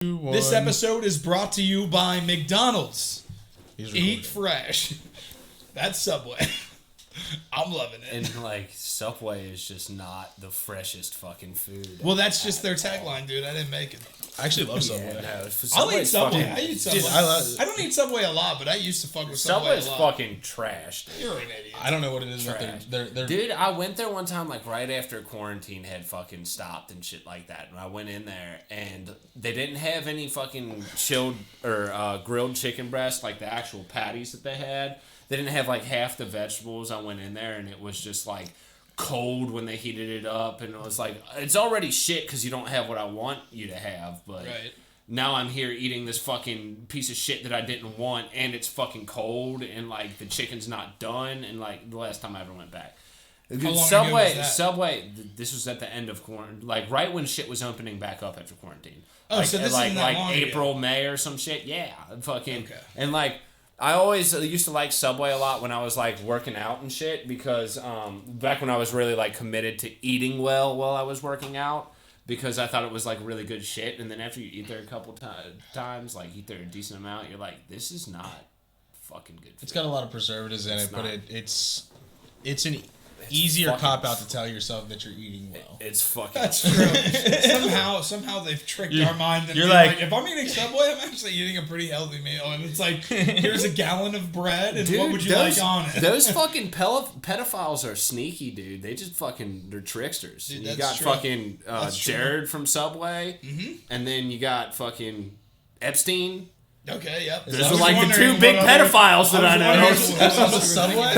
This episode is brought to you by McDonald's. Eat fresh. That's Subway. I'm loving it. And like Subway is just not the freshest fucking food. Well, that's just their tagline, dude. I didn't make it. I actually love Subway. Yeah, no, I'll eat Subway. I eat Subway. Dude, I don't eat Subway a lot, but I used to fuck with Subway a lot. Subway's fucking trash, dude. You're an idiot. I don't know what it is. They're Dude, I went there one time, like right after quarantine had fucking stopped and shit like that. And I went in there and they didn't have any fucking chilled or grilled chicken breast, like the actual patties that they had. They didn't have like half the vegetables. I went in there and it was just like cold when they heated it up. And it was like, it's already shit because you don't have what I want you to have. But now I'm here eating this fucking piece of shit that I didn't want and it's fucking cold and like the chicken's not done. And like the last time I ever went back. How long ago was that? Subway, this was at the end of quarantine. Like right when shit was opening back up after quarantine. Oh, like, so this like, isn't that like long April, ago. May or some shit. Yeah. Fucking. Okay. And like, I always used to like Subway a lot when I was like working out and shit because back when I was really like committed to eating well while I was working out because I thought it was like really good shit. And then after you eat there a couple times, like eat there a decent amount, you're like, this is not fucking good food. It's got a lot of preservatives in it, but it's an easier cop out to tell yourself that you're eating well. It's fucking. That's true. somehow they've tricked our mind. And you're like, if I'm eating Subway, I'm actually eating a pretty healthy meal. And it's like, here's a gallon of bread, and dude, what would you like on it? Those fucking pedophiles are sneaky, dude. They just fucking, they're tricksters. Dude, you got true. fucking Jared from Subway, and then you got fucking Epstein. Okay, yep. Those are like the two big pedophiles that I know. Subway?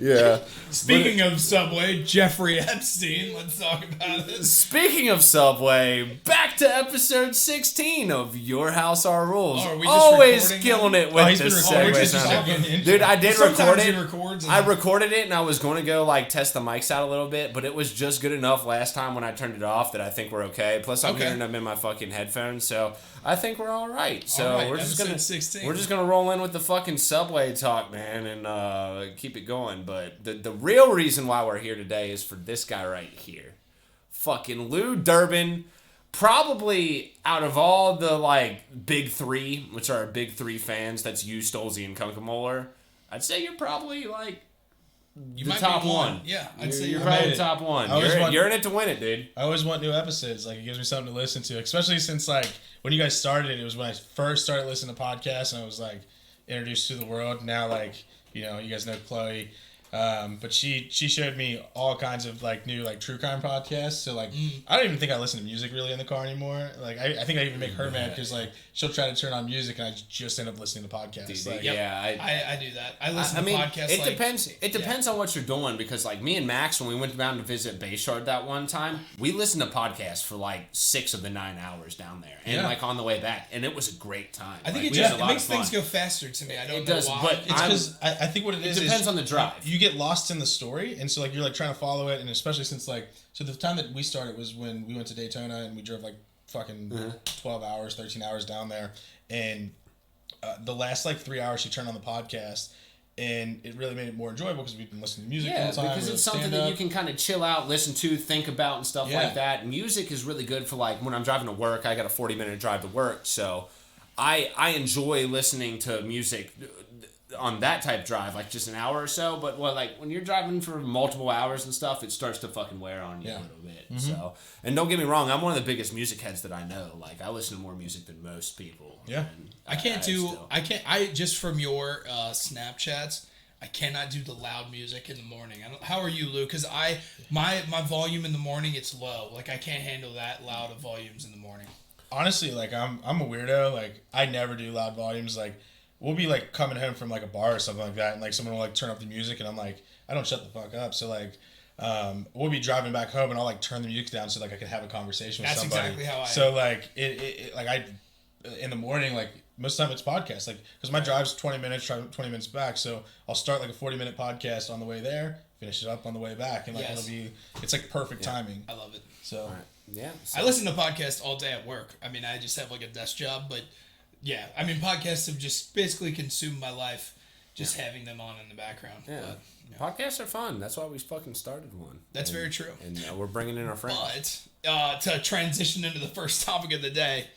Yeah. Speaking of Subway, Jeffrey Epstein. Let's talk about it. Speaking of Subway, back to episode 16 of Your House, Our Rules. Oh, are we just always recording killing now? it with the segue. Dude, I did record it. I recorded it and I was going to go like test the mics out a little bit, but it was just good enough last time when I turned it off that I think we're okay. Plus I'm hearing them in my fucking headphones, so I think we're all right. So we're just gonna roll in with the fucking Subway talk, man, and keep it going. But the real reason why we're here today is for this guy right here, fucking Lou Durbin. Probably out of all the like big three, which are big three fans, that's you, Stolze, and Kunkemoller, I'd say you're probably like the top one. Yeah, I'd say you're probably the top one. You're in it to win it, dude. I always want new episodes. Like, it gives me something to listen to, especially since like when you guys started, it was when I first started listening to podcasts and I was like introduced to the world. Now, like, you know, you guys know Chloe. But she showed me all kinds of like new like true crime podcasts. So like I don't even think I listen to music really in the car anymore. Like I think I even make her mad because like she'll try to turn on music and I just end up listening to podcasts. Dude, like, I do that. I listen to podcasts. It depends. It depends on what you're doing because like me and Max, when we went down to visit Bayshard that one time, we listened to podcasts for like 6 of the 9 hours down there and like on the way back, and it was a great time. I think it makes things go faster to me. I don't know why. But it's because I think what it depends on the drive. You get lost in the story, and so like you're like trying to follow it, and especially since like the time that we started was when we went to Daytona and we drove like fucking 12 hours, 13 hours down there, and the last like 3 hours she turned on the podcast, and it really made it more enjoyable because we've been listening to music all the time. Because it's something that you can kind of chill out, listen to, think about, and stuff like that. Music is really good for like when I'm driving to work. I got a 40-minute drive to work, so I enjoy listening to music on that type drive, like just an hour or so, but like when you're driving for multiple hours and stuff, it starts to fucking wear on you a little bit. So, and don't get me wrong, I'm one of the biggest music heads that I know. Like I listen to more music than most people. Yeah, I just from your Snapchats, I cannot do the loud music in the morning. How are you, Lou? Because my volume in the morning, it's low. Like I can't handle that loud of volumes in the morning. Honestly, like I'm a weirdo. Like I never do loud volumes. Like we'll be like coming home from like a bar or something like that, and like someone will like turn up the music, and I'm like, I don't shut the fuck up. So like, we'll be driving back home, and I'll like turn the music down so like I can have a conversation with somebody. That's exactly how I am. So like it like I in the morning, like most of the time it's podcasts, like because my drive's 20 minutes, 20 minutes back, so I'll start like a 40-minute podcast on the way there, finish it up on the way back, and like it's like perfect timing. I love it. So I listen to podcasts all day at work. I mean, I just have like a desk job, but. Yeah, I mean, podcasts have just basically consumed my life, just having them on in the background. Yeah. But, podcasts are fun. That's why we fucking started one. That's very true. And we're bringing in our friends. But to transition into the first topic of the day,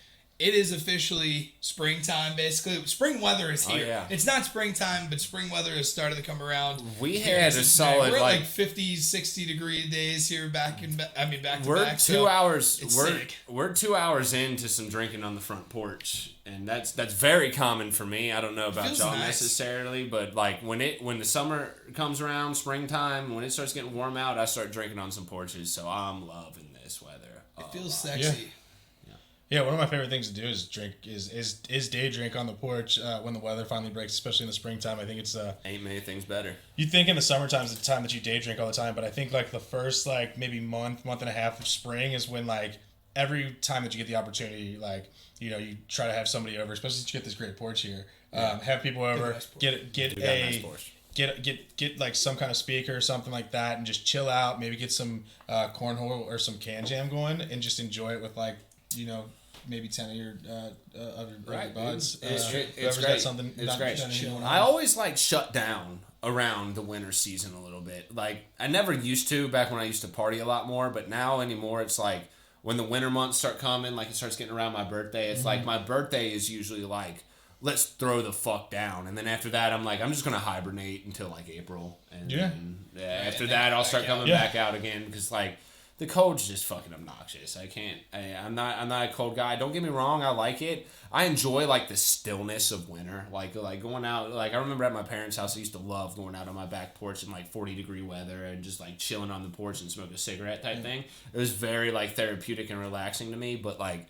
it is officially springtime, basically. Spring weather is here. Oh, yeah. It's not springtime, but spring weather has started to come around. We had a solid, we're at like 50, 60 degree days here back to back. We're 2 hours. Sick. We're 2 hours into some drinking on the front porch, and that's very common for me. I don't know about y'all necessarily, but like when the summer comes around, springtime, when it starts getting warm out, I start drinking on some porches. So I'm loving this weather. It feels sexy. Yeah, one of my favorite things to do is drink is day drink on the porch when the weather finally breaks, especially in the springtime. I think it's ain't many things better. You think in the summertime is the time that you day drink all the time, but I think like the first like maybe month and a half of spring is when like every time that you get the opportunity, like you try to have somebody over, especially since you get this great porch here. Have people over, get like some kind of speaker or something like that, and just chill out. Maybe get some cornhole or some can jam going, and just enjoy it with like maybe 10 of your buds. It's great. Something it's great. I always like shut down around the winter season a little bit. Like I never used to back when I used to party a lot more, but now anymore it's like when the winter months start coming, like it starts getting around my birthday. It's like my birthday is usually like let's throw the fuck down, and then after that I'm like I'm just gonna hibernate until like April, and then after that I'll start coming back out again because like. The cold's just fucking obnoxious. I'm not a cold guy. Don't get me wrong. I like it. I enjoy like the stillness of winter. Like going out. Like I remember at my parents' house, I used to love going out on my back porch in like 40-degree weather and just like chilling on the porch and smoking a cigarette type thing. It was very like therapeutic and relaxing to me. But like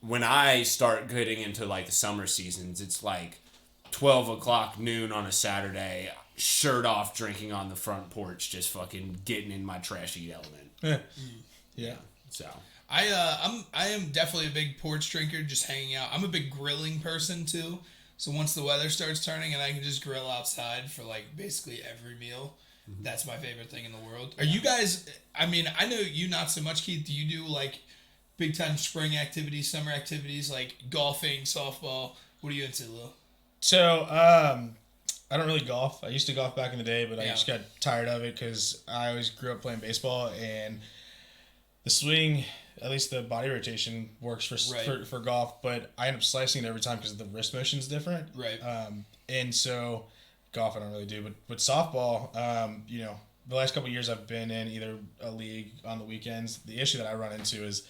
when I start getting into like the summer seasons, it's like 12 o'clock noon on a Saturday, shirt off, drinking on the front porch, just fucking getting in my trashy element. Yeah. So I am definitely a big porch drinker, just hanging out. I'm a big grilling person too. So once the weather starts turning and I can just grill outside for like basically every meal, that's my favorite thing in the world. Are you guys? I mean, I know you not so much, Keith. Do you do like big time spring activities, summer activities like golfing, softball? What are you into, Lil? So I don't really golf. I used to golf back in the day, but I just got tired of it because I always grew up playing baseball, and the swing, at least the body rotation, works for golf, but I end up slicing it every time because the wrist motion's different. Right. And so golf I don't really do, but softball, the last couple of years I've been in either a league on the weekends. The issue that I run into is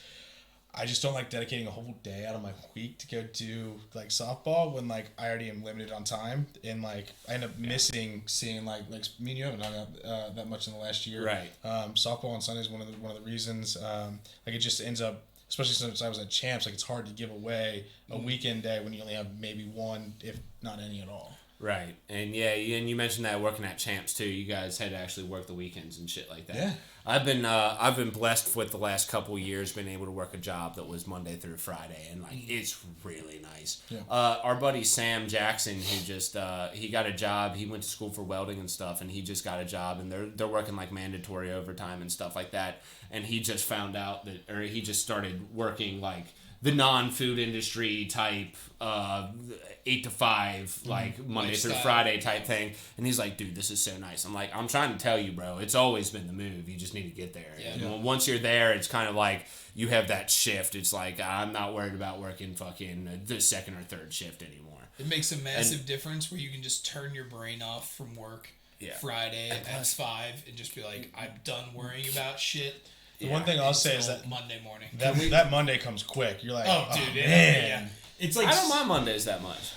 I just don't like dedicating a whole day out of my week to go do like softball when like I already am limited on time, and like I end up missing seeing like me and you haven't hung out that much in the last year. Right. Softball on Sunday is one of the reasons. Like it just ends up, especially since I was at Champs, like it's hard to give away a weekend day when you only have maybe one, if not any at all. Right. And and you mentioned that working at Champs too. You guys had to actually work the weekends and shit like that. Yeah. I've been blessed with the last couple of years being able to work a job that was Monday through Friday, and like it's really nice. Yeah. Our buddy Sam Jackson, who just he got a job. He went to school for welding and stuff, and he just got a job, and they're working like mandatory overtime and stuff like that. And he just found out he just started working like the non-food industry type 8 to 5 like Monday through Friday type thing, and he's like, dude, this is so nice. I'm like, I'm trying to tell you, bro, it's always been the move. You just need to get there. And once you're there, it's kind of like you have that shift. It's like I'm not worried about working fucking the second or third shift anymore. It makes a massive difference where you can just turn your brain off from work Friday at 5 and just be like, I'm done worrying about shit. The one thing I'll say is that Monday morning. That Monday comes quick. You're like, oh dude, man. Yeah. It's like I don't mind Mondays that much.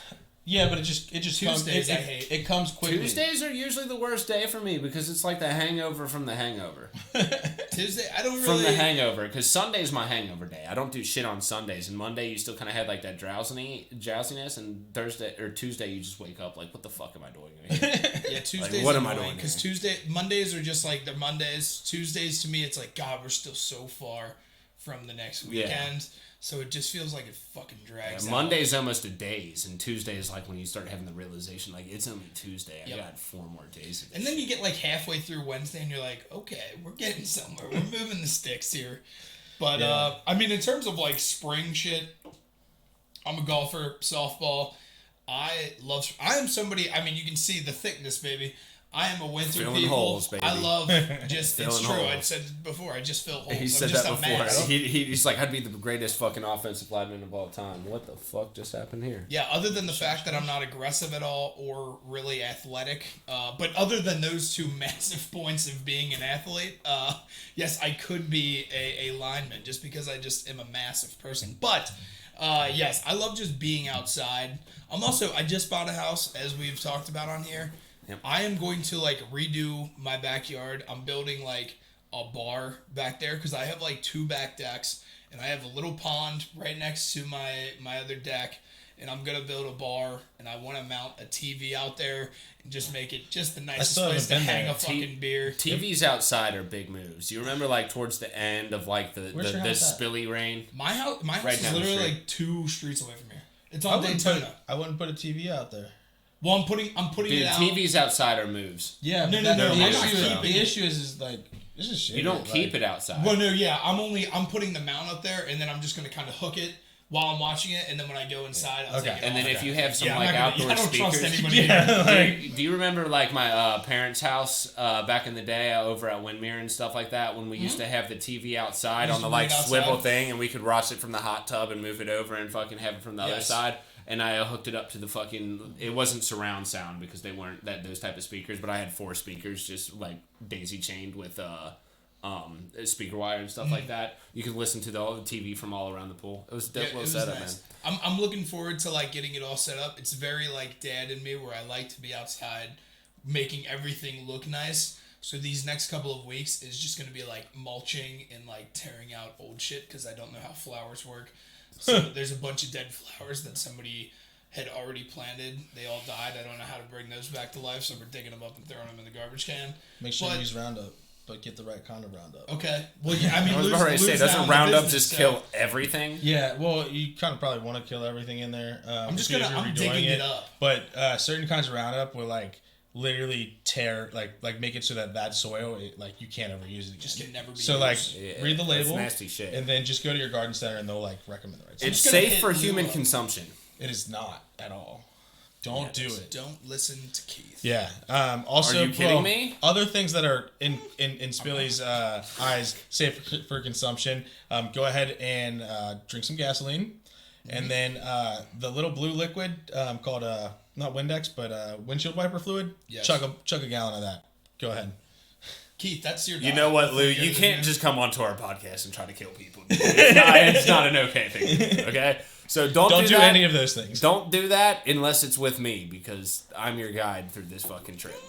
Yeah, but it just Tuesdays comes. I hate. It comes quickly. Tuesdays are usually the worst day for me because it's like the hangover from the hangover. Tuesday, I don't really. From the hangover, because Sunday's my hangover day. I don't do shit on Sundays, and Monday you still kind of had like that drowsiness, and Thursday or Tuesday you just wake up like, what the fuck am I doing here? Yeah, Tuesdays. Like, what am I doing? Because Mondays are just like they're Mondays. Tuesdays to me, it's like God, we're still so far from the next weekend. Yeah. So it just feels like it fucking drags out. Monday's almost a days, and Tuesday is like when you start having the realization, like, it's only Tuesday. I got 4 more days of this. And then you get like halfway through Wednesday, and you're like, okay, we're getting somewhere. We're moving the sticks here. But, I mean, in terms of like spring shit, I'm a golfer, softball. I am somebody, I mean, you can see the thickness, baby. I am a winter Filling people. holes, baby. I love just, it's true. Holes. I said before, I just fill holes. He I'm said just that before. Mess. He's like, I'd be the greatest fucking offensive lineman of all time. What the fuck just happened here? Yeah, other than the fact that I'm not aggressive at all or really athletic, but other than those two massive points of being an athlete, yes, I could be a lineman just because I just am a massive person. But, yes, I love just being outside. I just bought a house, as we've talked about on here. Yep. I am going to redo my backyard. I'm building a bar back there because I have 2 back decks and I have a little pond right next to my other deck, and I'm gonna build a bar and I want to mount a TV out there and just make it just the nicest place to hang a fucking beer. TVs outside are big moves. You remember towards the end of the spilly rain? My house Right is literally 2 streets away from here. It's on I Daytona. wouldn't put a TV out there. Well, I'm putting Dude, it out. TVs outside are moves. Yeah, no. The issue is this is shit. You don't keep it outside. Well, no, yeah. I'm putting the mount up there, and then I'm just gonna kind of hook it while I'm watching it, and then when I go inside, I'll take it and off. then if you have some I outdoor don't speakers, trust anybody. do you remember my parents' house back in the day over at Windmere and stuff like that when we used to have the TV outside on the swivel thing, and we could watch it from the hot tub and move it over and fucking have it from the other side. And I hooked it up to the fucking. It wasn't surround sound because they weren't those type of speakers, but I had 4 speakers just daisy chained with speaker wire and stuff like that. You could listen to the TV from all around the pool. It was a dope little setup, nice. Man. I'm looking forward to getting it all set up. It's very dad in me where I like to be outside, making everything look nice. So these next couple of weeks is just gonna be mulching and tearing out old shit because I don't know how flowers work. So there's a bunch of dead flowers that somebody had already planted. They all died. I don't know how to bring those back to life, so we're digging them up and throwing them in the garbage can. Make sure you use Roundup, but get the right kind of Roundup. Okay. Well, yeah, I mean, I was about to say, doesn't Roundup just kill everything? Yeah, well, you kind of probably want to kill everything in there. I'm digging it up. But certain kinds of Roundup will literally tear make it so that soil you can't ever use it again. Just can never be so used. Read the label, nasty shit, and then just go to your garden center and they'll recommend the right stuff. It's safe for human consumption. It is not at all. Don't do it. Don't listen to Keith. Yeah. Also, are you kidding me? Other things that are in Spilly's eyes safe for consumption. Go ahead and drink some gasoline, and then the little blue liquid called not Windex, but windshield wiper fluid. Yes. Chug a gallon of that. Go ahead. Keith, that's your. You know what, Lou? You can't just come onto our podcast and try to kill people. It's not an okay thing. Okay, so don't do any of those things. Don't do that unless it's with me because I'm your guide through this fucking trip.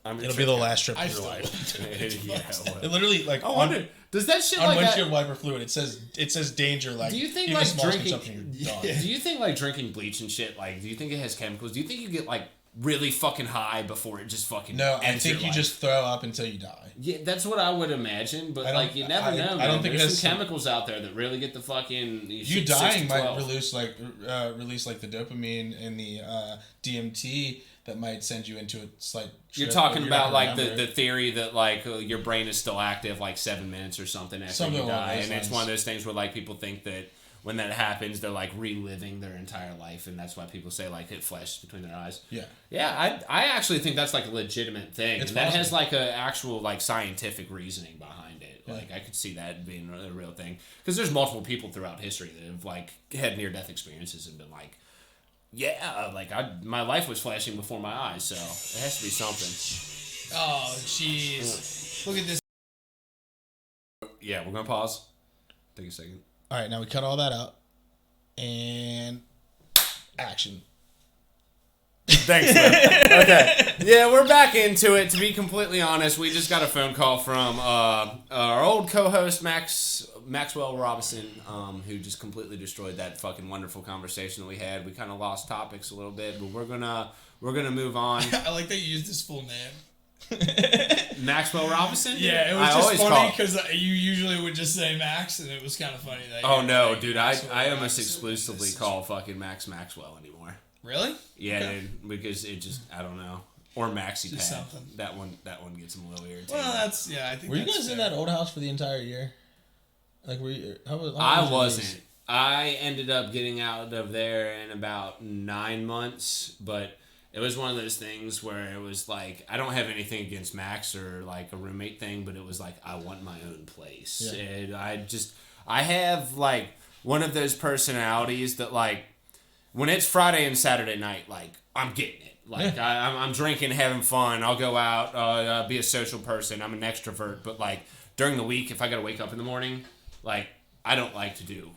It'll be the last trip of your life. It literally I wonder. Does that shit on windshield wiper fluid? It says danger. Do you think even small drinking? Consumption, you're done. Do you think drinking bleach and shit? Do you think it has chemicals? Do you think you get really fucking high before it just fucking? No, I think you just throw up until you die. Yeah, that's what I would imagine. But you never know. Man. I don't think there's some chemicals out there that really get the fucking. You dying might release the dopamine and the DMT that might send you into a slight. You're talking about the theory that your brain is still active 7 minutes or something after you die, and it's one of those things where people think that when that happens they're reliving their entire life, and that's why people say it flashes between their eyes. Yeah. I actually think that's a legitimate thing, and that has a actual scientific reasoning behind it. I could see that being a real thing because there's multiple people throughout history that have had near death experiences and been my life was flashing before my eyes, so it has to be something. Oh, jeez. Look at this. Yeah, we're going to pause. Take a second. All right, now we cut all that out. And action. Thanks, man. Okay. Yeah, we're back into it. To be completely honest, we just got a phone call from our old co-host, Maxwell Robinson, who just completely destroyed that fucking wonderful conversation that we had. We kind of lost topics a little bit, but we're gonna move on. I like that you used his full name. Maxwell Robinson? Yeah, it was just funny because you usually would just say Max, and it was kind of funny that. Oh no, dude! I almost exclusively call fucking Max Maxwell anymore. Really? Yeah, okay. Dude, because it just I don't know. Or Maxi Pad. Something. That one gets him a little irritated. Well, I think. Were you guys in that old house for the entire year? Were you? I wasn't. I ended up getting out of there in about 9 months, but it was one of those things where it was like, I don't have anything against Max or like a roommate thing, but it was like, I want my own place. Yeah. And I have like one of those personalities that like, when it's Friday and Saturday night, like, I'm getting it. Like, I'm drinking, having fun. I'll go out, be a social person. I'm an extrovert. But, like, during the week, if I got to wake up in the morning, like, I don't like to do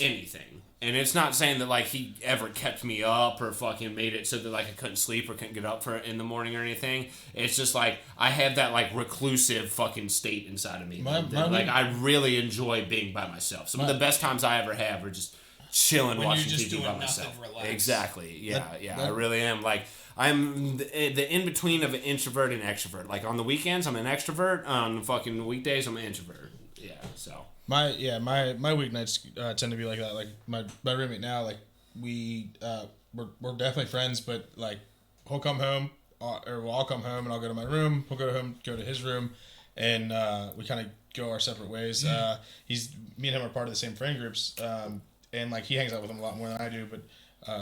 anything. And it's not saying that, like, he ever kept me up or fucking made it so that, like, I couldn't sleep or couldn't get up in the morning or anything. It's just, like, I have that, like, reclusive fucking state inside of me. I really enjoy being by myself. Some of the best times I ever have are just chilling, when watching TV by myself. Relax. Exactly. Yeah, I really am. Like, I'm the in between of an introvert and extrovert. Like, on the weekends, I'm an extrovert. On the fucking weekdays, I'm an introvert. Yeah. So my weeknights tend to be like that. Like my roommate now, like we're definitely friends, but like he'll come home, I'll come home and I'll go to my room. He'll go to his room, and we kind of go our separate ways. Me and him are part of the same friend groups. And like he hangs out with them a lot more than I do, but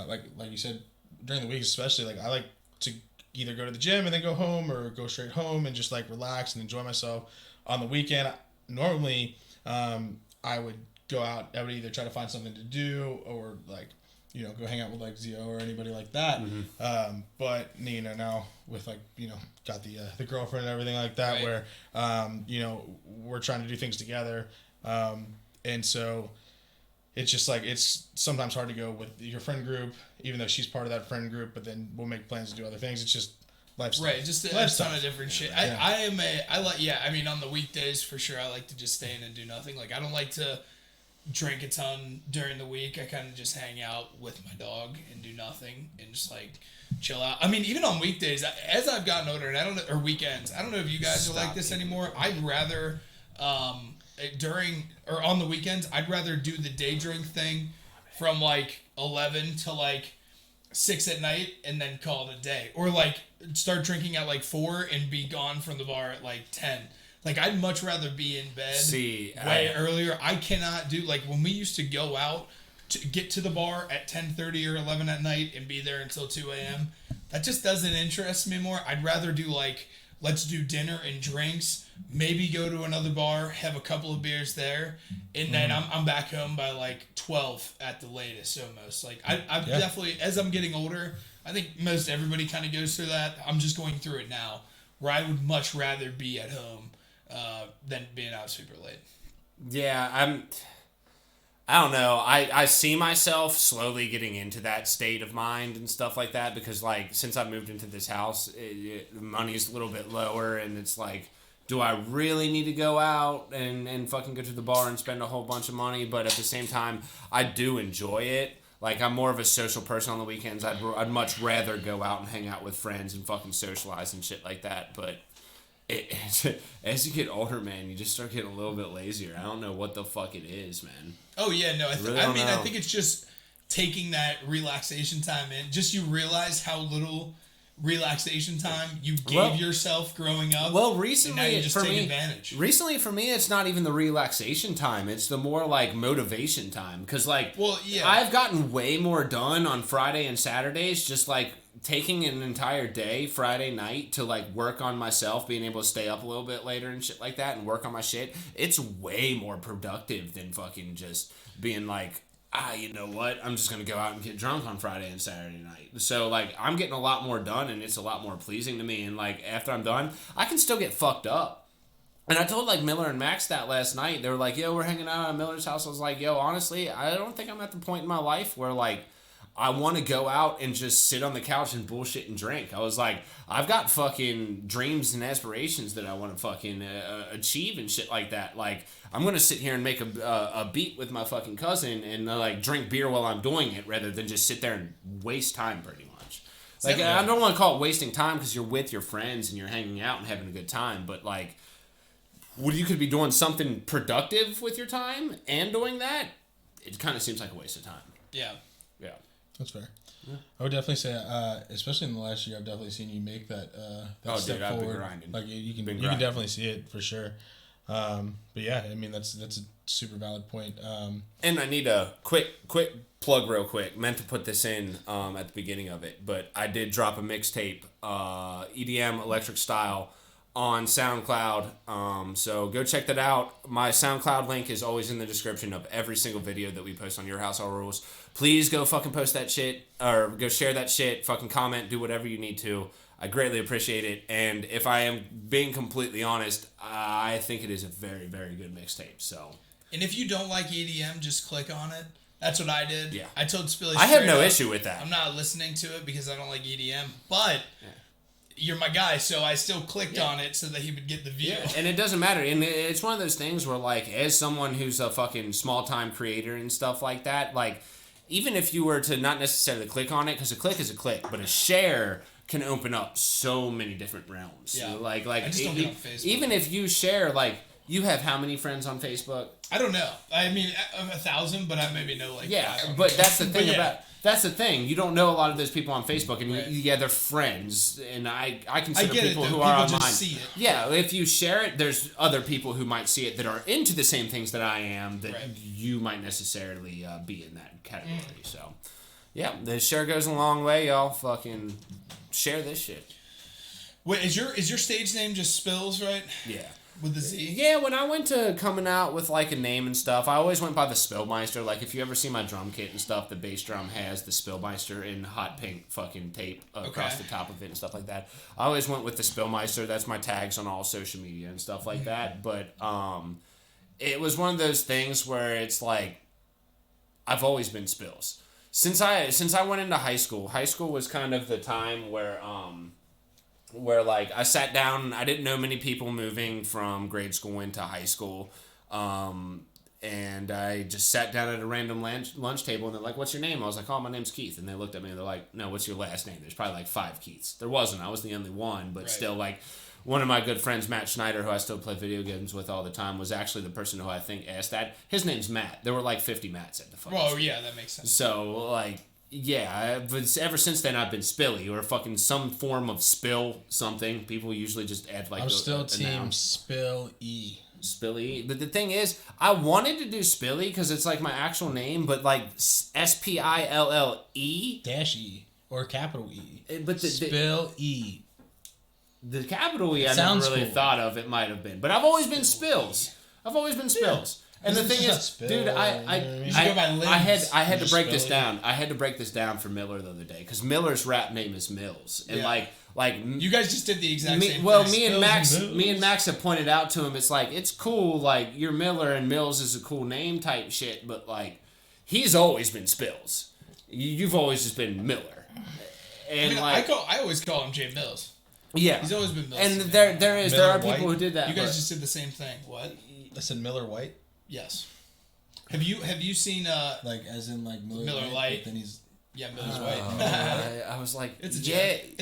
like you said, during the week especially, like I like to either go to the gym and then go home, or go straight home and just like relax and enjoy myself. On the weekend, normally I would go out. I would either try to find something to do, or like go hang out with like Zio or anybody like that. Mm-hmm. But now with like got the girlfriend and everything like that, right, where we're trying to do things together, and so. It's just like, it's sometimes hard to go with your friend group, even though she's part of that friend group, but then we'll make plans to do other things. It's just lifestyle. Right, just a ton of different shit. I mean, on the weekdays, for sure, I like to just stay in and do nothing. Like, I don't like to drink a ton during the week. I kind of just hang out with my dog and do nothing and just, like, chill out. I mean, even on weekdays, as I've gotten older, and or weekends, I don't know if you guys are like this anymore. I'd rather... on the weekends, I'd rather do the day drink thing from like 11 to like 6 at night and then call it a day. Or like start drinking at like 4 and be gone from the bar at like 10. Like, I'd much rather be in bed way earlier. I cannot do, like, when we used to go out to get to the bar at 10:30 or 11 at night and be there until 2 a.m., that just doesn't interest me more. I'd rather do like, let's do dinner and drinks, maybe go to another bar, have a couple of beers there, and then I'm back home by like 12 at the latest almost. Like, I've definitely, as I'm getting older, I think most everybody kind of goes through that. I'm just going through it now, where I would much rather be at home than being out super late. Yeah, I don't know. I see myself slowly getting into that state of mind and stuff like that, because like since I moved into this house, the money's a little bit lower, and it's like, do I really need to go out and fucking go to the bar and spend a whole bunch of money? But at the same time, I do enjoy it. Like, I'm more of a social person on the weekends. I'd much rather go out and hang out with friends and fucking socialize and shit like that. But as you get older, man, you just start getting a little bit lazier. I don't know what the fuck it is, man. Oh, yeah, no. I think it's just taking that relaxation time in. Just you realize how little relaxation time you gave yourself growing up. Well, recently, and now you just take advantage. Recently, for me, it's not even the relaxation time. It's the more, like, motivation time. Because, like, I've gotten way more done on Friday and Saturdays, just, like, taking an entire day, Friday night, to, like, work on myself, being able to stay up a little bit later and shit like that, and work on my shit. It's way more productive than fucking just being, like, you know what? I'm just going to go out and get drunk on Friday and Saturday night. So, like, I'm getting a lot more done, and it's a lot more pleasing to me. And, like, after I'm done, I can still get fucked up. And I told, like, Miller and Max that last night. They were like, yo, we're hanging out at Miller's house. I was like, yo, honestly, I don't think I'm at the point in my life where, like, I want to go out and just sit on the couch and bullshit and drink. I was like, I've got fucking dreams and aspirations that I want to fucking achieve and shit like that. Like, I'm going to sit here and make a beat with my fucking cousin and, like, drink beer while I'm doing it rather than just sit there and waste time pretty much. Like, I don't want to call it wasting time because you're with your friends and you're hanging out and having a good time. But, like, you could be doing something productive with your time and doing that. It kind of seems like a waste of time. Yeah. Yeah. That's fair. Yeah. I would definitely say, especially in the last year, I've definitely seen you make that step forward. I've been grinding. Like you can definitely see it for sure. But yeah, I mean that's super valid point. And I need a quick plug real quick. Meant to put this in at the beginning of it, but I did drop a mixtape, EDM electric style, on SoundCloud. So go check that out. My SoundCloud link is always in the description of every single video that we post on Your House All Rules. Please go fucking post that shit, or go share that shit, fucking comment, do whatever you need to. I greatly appreciate it. And if I am being completely honest, I think it is a very, very good mixtape. So. And if you don't like EDM, just click on it. That's what I did. Yeah. I told Spilly I have no up, issue with that. I'm not listening to it because I don't like EDM, but you're my guy, so I still clicked on it so that he would get the view. Yeah. And it doesn't matter. And it's one of those things where, like, as someone who's a fucking small-time creator and stuff like that, like, even if you were to not necessarily click on it, because a click is a click, but a share can open up so many different realms. Yeah. Like I just don't get on Facebook. Even if you share, like, you have how many friends on Facebook? I don't know. I mean, 1,000, but I maybe know like 500. But that's the thing that's the thing. You don't know a lot of those people on Facebook, and right. they're friends, and I consider people it, who people are online. Just see it. Yeah, if you share it, there's other people who might see it that are into the same things that I am that right. you might necessarily be in that category. So, yeah, the share goes a long way, y'all. Fucking share this shit. Wait, is your stage name just Spills, right? Yeah. With the Z? Yeah, when I went to coming out with, like, a name and stuff, I always went by the Spillmeister. Like, if you ever see my drum kit and stuff, the bass drum has the Spillmeister in hot pink fucking tape across the top of it and stuff like that. I always went with the Spillmeister. That's my tags on all social media and stuff like that. But it was one of those things where it's like, I've always been Spills. Since I went into high school was kind of the time where like I sat down, I didn't know many people moving from grade school into high school, and I just sat down at a random lunch table, and they're like, "What's your name?" I was like, "Oh, my name's Keith," and they looked at me and they're like, "No, what's your last name?" There's probably like 5 Keiths. There wasn't. I was the only one, but still, like, one of my good friends, Matt Schneider, who I still play video games with all the time, was actually the person who I think asked that. His name's Matt. There were like 50 Matts at the fucking school. Yeah, that makes sense. So, like, yeah, but ever since then I've been Spilly, or fucking some form of spill something. People usually just add like. I'm still team Spill E. Spilly, but the thing is, I wanted to do Spilly because it's like my actual name, but like SPILLE -E or capital E. But Spill E. The capital E I never really thought of. It might have been, but I've always been Spills. I've always been Spills. And the thing is, dude, I had to break this down. I had to break this down for Miller the other day because Miller's rap name is Mills, and like you guys just did the exact same. Well, thing. me and Max have pointed out to him. It's like it's cool, like you're Miller and Mills is a cool name type shit, but like he's always been Spills. You've always just been Miller, and I always call him Jay Mills. Yeah, he's always been Mills. And there are people who did that. You guys just did the same thing. What? I said Miller White. Yes. Have you seen like as in like Miller Lite? Then he's Miller's White. I was like, it's a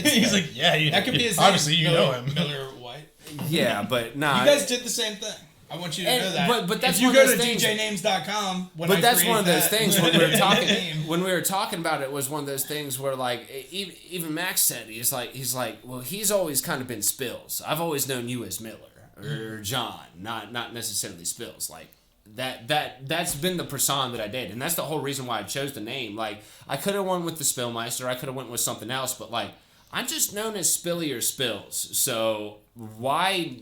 he's like, yeah, that could be his obviously name. You know him, Miller White. Yeah, but nah. You guys did the same thing. I want you to know that. But that's if you go to djnames.com. But that's one of those things when we were talking. When we were talking about it, was one of those things where like even Max said he's like, well, he's always kind of been Spills. I've always known you as Miller or John, not necessarily Spills. Like that's been the persona that I did, and that's the whole reason why I chose the name. Like I could have went with the Spillmeister, I could have went with something else, but like I'm just known as Spilly or Spills. So why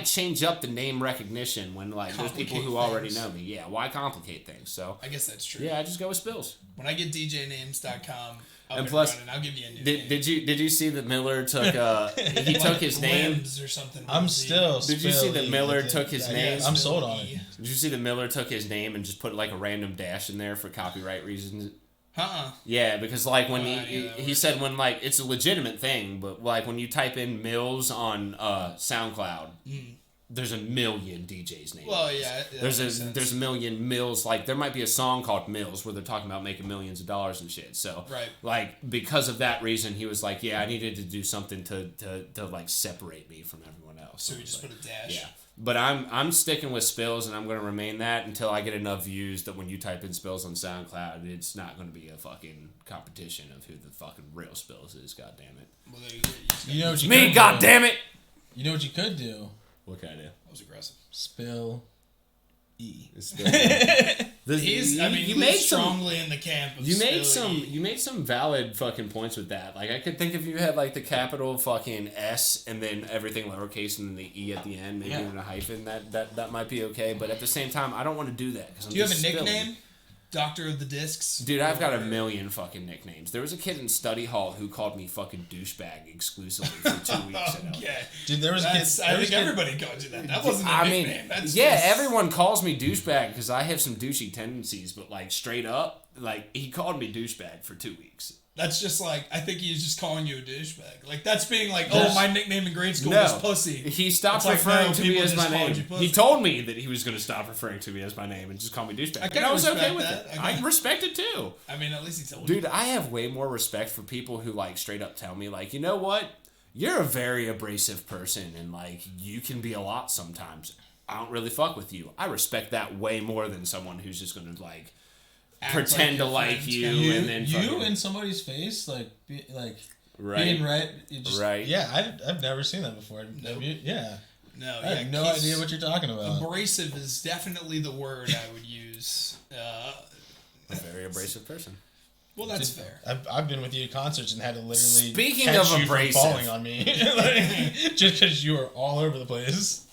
change up the name recognition when like there's people who already know me? Yeah, why complicate things? So I guess that's true. Yeah, I just go with Spills. When I get djnames.com. And plus, I'll give you a new name. Did you see that Miller took he took his name or something? I'm still. Did you see that Miller took his name? I'm sold on it. Did you see that Miller took his name and just put like a random dash in there for copyright reasons? Yeah, because like when he said when like it's a legitimate thing, but like when you type in Mills on SoundCloud. There's a million DJs named. Well, yeah. There's a million Mills. Like there might be a song called Mills where they're talking about making millions of dollars and shit. So like because of that reason, he was like, yeah, I needed to do something to like separate me from everyone else. So he just put a dash. Yeah, but I'm sticking with Spills, and I'm gonna remain that until I get enough views that when you type in Spills on SoundCloud, it's not gonna be a fucking competition of who the fucking real Spills is. God damn it. Well, you know what you me. God damn it. You know what you could do. What can I do? That was aggressive. Spill E. You made strongly in the camp of you made some valid fucking points with that. Like, I could think if you had like the capital fucking S and then everything lowercase and then the E at the end, maybe in a hyphen, that might be okay. But at the same time, I don't want to do that. Do you have a nickname? Doctor of the Discs? Dude, I've got a million fucking nicknames. There was a kid in study hall who called me fucking douchebag exclusively for 2 weeks. Okay. Dude, there was a kid. I think everybody called you that. That wasn't a nickname. That's everyone calls me douchebag because I have some douchey tendencies, but like straight up, like he called me douchebag for 2 weeks. That's just like, I think he's just calling you a douchebag. Like, that's being like, oh, my nickname in grade school was Pussy. He stopped referring to me as my name. He told me that he was going to stop referring to me as my name and just call me douchebag. And I was okay with it. I respect it too. I mean, at least he told you. Dude, I have way more respect for people who like straight up tell me like, you know what? You're a very abrasive person and like, you can be a lot sometimes. I don't really fuck with you. I respect that way more than someone who's just going to like, pretend to like you and then you in somebody's face right. Being right. Yeah, I've never seen that before. Yeah. No, I have no idea what you're talking about. Abrasive is definitely the word I would use. A very abrasive person. Well, that's fair. I've been with you at concerts and had to literally Speaking of you abrasive, from falling on me, just because you were all over the place.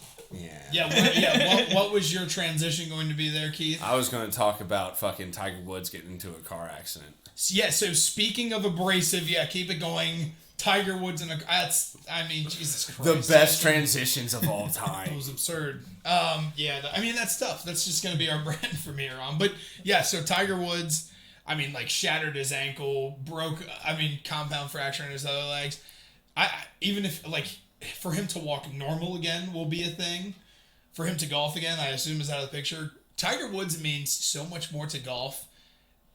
What was your transition going to be there, Keith? I was going to talk about fucking Tiger Woods getting into a car accident. Yeah, so speaking of abrasive, keep it going. Tiger Woods in Jesus Christ. The best transitions of all time. It was absurd. That's tough. That's just going to be our brand from here on. But yeah, so Tiger Woods, shattered his ankle, compound fracture in his other legs. Even if, for him to walk normal again will be a thing. For him to golf again, I assume is out of the picture. Tiger Woods means so much more to golf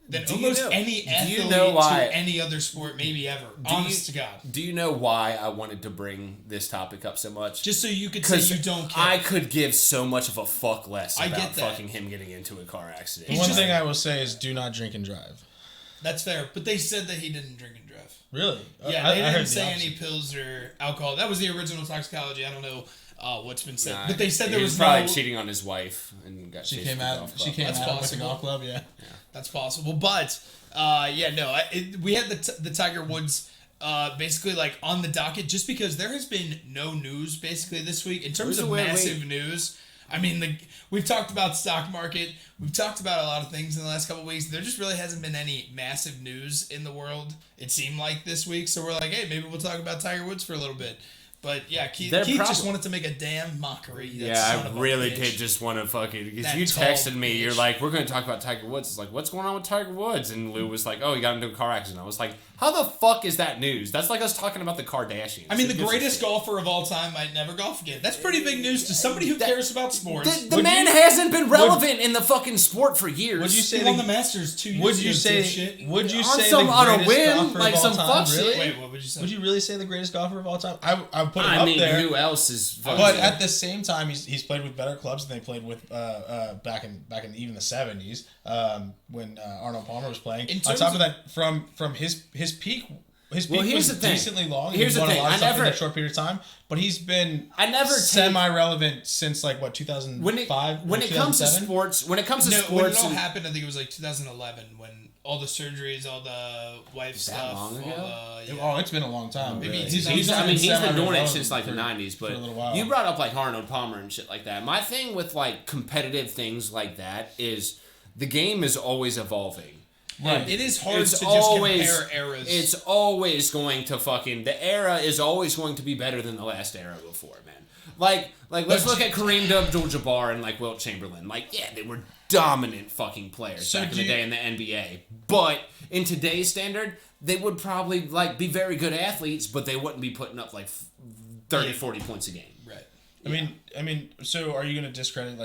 than any athlete to any other sport, maybe ever. Honest to God. Do you know why I wanted to bring this topic up so much? Just so you could say you don't care. I could give so much of a fuck less about fucking him getting into a car accident. One thing I will say is do not drink and drive. That's fair, but they said that he didn't drink and drive. Really? Yeah, they didn't say any pills or alcohol. That was the original toxicology. I don't know what's been said, but they said there was probably cheating on his wife and got she came out. She came out with the golf club. Yeah, that's possible. But we had the Tiger Woods basically on the docket just because there has been no news basically this week in terms of massive news. We've talked about stock market. We've talked about a lot of things in the last couple of weeks. There just really hasn't been any massive news in the world, it seemed like, this week. So we're like, hey, maybe we'll talk about Tiger Woods for a little bit. But yeah, Keith just wanted to make a damn mockery. I really did just want to fucking... Because you texted me, you're like, we're going to talk about Tiger Woods. It's like, what's going on with Tiger Woods? And Lou was like, oh, he got into a car accident. I was like, how the fuck is that news? That's like us talking about the Kardashians. The greatest golfer of all time might never golf again. That's pretty big news to somebody who cares about sports. The man hasn't been relevant in the fucking sport for years. Would you say he won the Masters 2 years ago? Would you say the greatest golfer of all time? Really? Wait, what would you say? Would you really say the greatest golfer of all time? I would put him up there. Who else is? But at the same time, he's played with better clubs than they played with back in even the 70s when Arnold Palmer was playing. On top of that, from his peak. His peak was decently long. Here's the thing. In a short period of time, but he's been semi-relevant since 2005. When it comes to sports, when it all happened, I think it was 2011 when all the surgeries, all the wife stuff. Long ago? Oh, it's been a long time. Maybe he's been doing it since the 90s. But you brought up Arnold Palmer and shit like that. My thing with competitive things like that is the game is always evolving. Right. It is hard to compare eras. It's always going to the era is always going to be better than the last era before, man. Let's look at Kareem Abdul-Jabbar and Wilt Chamberlain. They were dominant fucking players back in the day in the NBA. But in today's standard, they would probably be very good athletes, but they wouldn't be putting up 30, 40 points a game. Right. So are you going to discredit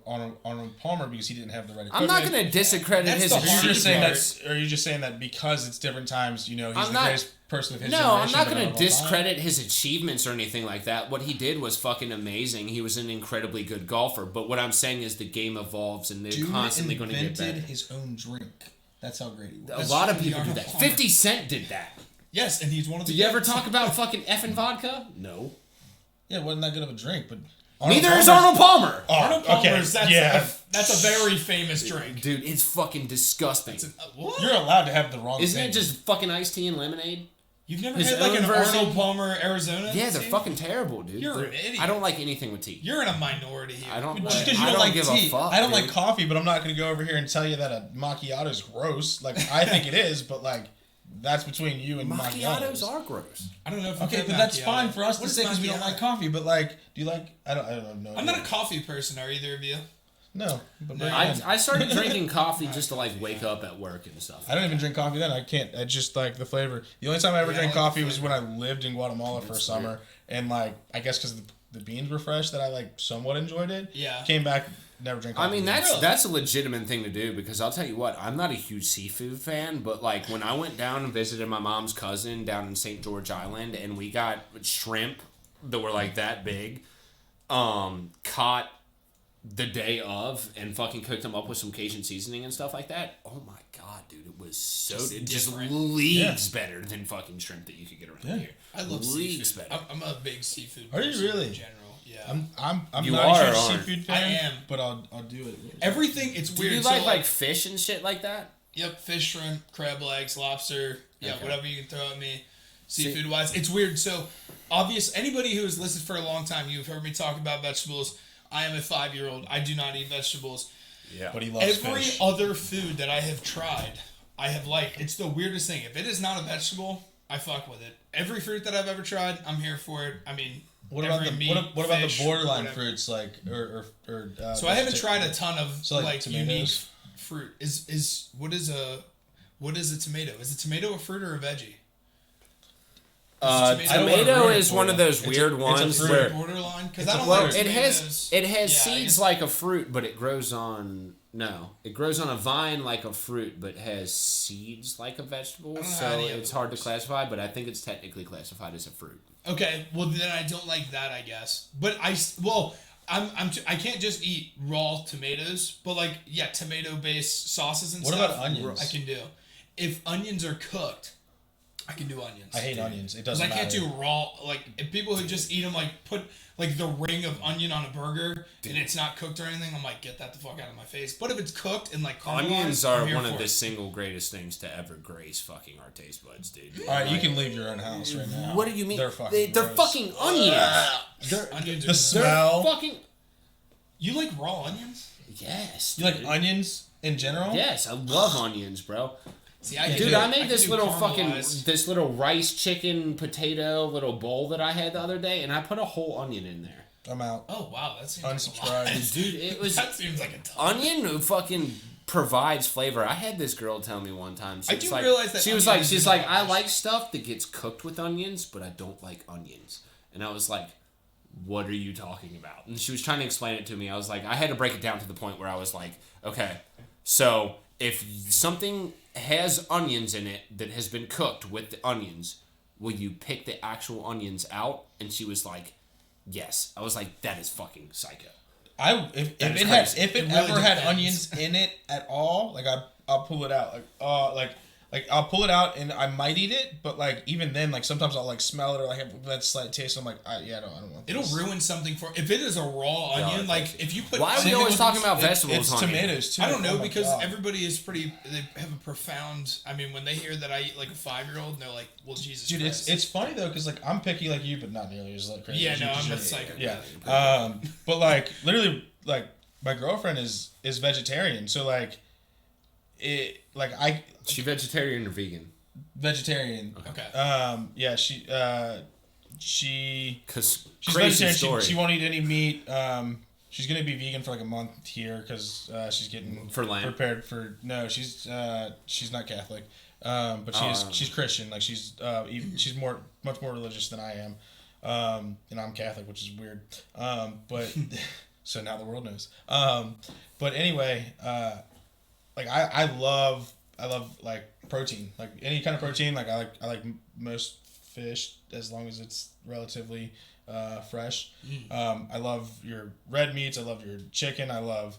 Arnold Palmer because he didn't have the right equipment? I'm not going to discredit his achievements. Are you just saying that because it's different times, he's the greatest person of his generation? No, I'm not going to discredit his achievements or anything like that. What he did was fucking amazing. He was an incredibly good golfer. But what I'm saying is the game evolves and they're constantly going to get better. Invented his own drink. That's how great he was. A lot of people do that. 50 Cent did that. Yes, and he's one of the... Did you ever talk about fucking effing vodka? No. Yeah, it wasn't that good of a drink, but Neither is Arnold Palmer. Oh, Arnold Palmer's, that's a very famous drink. Dude, it's fucking disgusting. What? You're allowed to have the wrong Isn't thing. it just fucking iced tea and lemonade? You've never had like an Arnold Palmer Arizona? Yeah, they're fucking terrible, dude. You're an idiot. I don't like anything with tea. You're in a minority here. I don't just because you don't like tea. I don't like coffee, but I'm not going to go over here and tell you that a macchiato is gross. Like, I think it is, but like, that's between you and macchiatos are gross. I don't know if okay, but that's fine for us to say because we don't like coffee. But like, do you like? I don't know. I'm not a coffee person. Are either of you? No, but I started drinking coffee just to like wake up at work and stuff. I don't even drink coffee then. I can't. I just like the flavor. The only time I ever drank coffee was when I lived in Guatemala for a summer, and like I guess because the beans were fresh that I like somewhat enjoyed it. Yeah. Came back, never drank coffee. I mean that's a legitimate thing to do because I'll tell you what, I'm not a huge seafood fan, but like when I went down and visited my mom's cousin down in St. George Island and we got shrimp that were like that big, caught the day of and fucking cooked them up with some Cajun seasoning and stuff like that. Oh my god, dude, it was so just leagues better than fucking shrimp that you could get around here. I love leagues seafood. Better. I'm a big seafood person. Are you really? In general, yeah. I'm you not are, a huge seafood fan. I am, but I'll do it. Everything it's weird. Do you like fish and shit like that? Yep, fish, shrimp, crab legs, lobster. Yeah, okay. Whatever you can throw at me. Seafood wise, it's weird. So obvious. Anybody who has listened for a long time, you've heard me talk about vegetables. I am a 5-year-old. I do not eat vegetables. Yeah. But he loves Every other food that I have tried, I have liked. It's the weirdest thing. If it is not a vegetable, I fuck with it. Every fruit that I've ever tried, I'm here for it. I mean, what about the borderline fruits like or so I haven't tried a ton of like unique fruit. What is a tomato? Is a tomato a fruit or a veggie? Tomato is one of those weird ones where borderline because I don't like tomatoes. It has seeds like a fruit, but it grows on a vine like a fruit, but has seeds like a vegetable. So it's hard to classify, but I think it's technically classified as a fruit. Okay, well then I don't like that, I guess. But I can't just eat raw tomatoes, but like tomato based sauces and stuff. What about onions? I can do. If onions are cooked, I can do onions. I hate onions. It doesn't matter. I can't do raw. Like, if people who just eat them, like, put, like, the ring of onion on a burger and it's not cooked or anything, I'm like, get that the fuck out of my face. But if it's cooked and, like, onions are one of the single greatest things to ever grace fucking our taste buds, dude. Alright, you can leave your own house right now. What do you mean? They're fucking onions. Onions the smell. Fucking... You like raw onions? Yes. You like onions in general? Yes, I love onions, bro. See, I made this little rice chicken potato little bowl that I had the other day, and I put a whole onion in there. I'm out. Oh wow, that seems unsubscribed, like a lot. Dude. It was that seems like a ton. Onion fucking provides flavor. I had this girl tell me one time. Realize that she's like, I like stuff that gets cooked with onions, but I don't like onions. And I was like, what are you talking about? And she was trying to explain it to me. I was like, I had to break it down to the point where I was like, okay, so if something has onions in it that has been cooked with the onions, will you pick the actual onions out? And she was like, yes. I was like, that is fucking psycho. If it ever had onions in it at all, like I'll pull it out. Like I'll pull it out and I might eat it, but like even then, like sometimes I'll like smell it or like have that slight taste. I'm like, I don't want this. It'll ruin something for if it is a raw onion. Like if you put. Why are we always talking about vegetables? It's tomatoes too. I don't know because everybody is pretty. They have a profound. I mean, when they hear that I eat like a 5-year-old, and they're like, "Well, Jesus." Dude, Christ. it's funny though because like I'm picky like you, but not nearly as like crazy. Yeah, as no, you. I'm a psycho. Yeah, but like literally, like my girlfriend is vegetarian, so like it like I. She vegetarian or vegan? Vegetarian. Okay. Yeah, she's vegetarian. She won't eat any meat. She's gonna be vegan for like a month here because she's getting prepared for. No, she's not Catholic, but she's Christian. Like she's much more religious than I am, and I'm Catholic, which is weird. But so now the world knows. But anyway, like I love like protein, like any kind of protein. Like I like most fish as long as it's relatively fresh. I love your red meats. I love your chicken. I love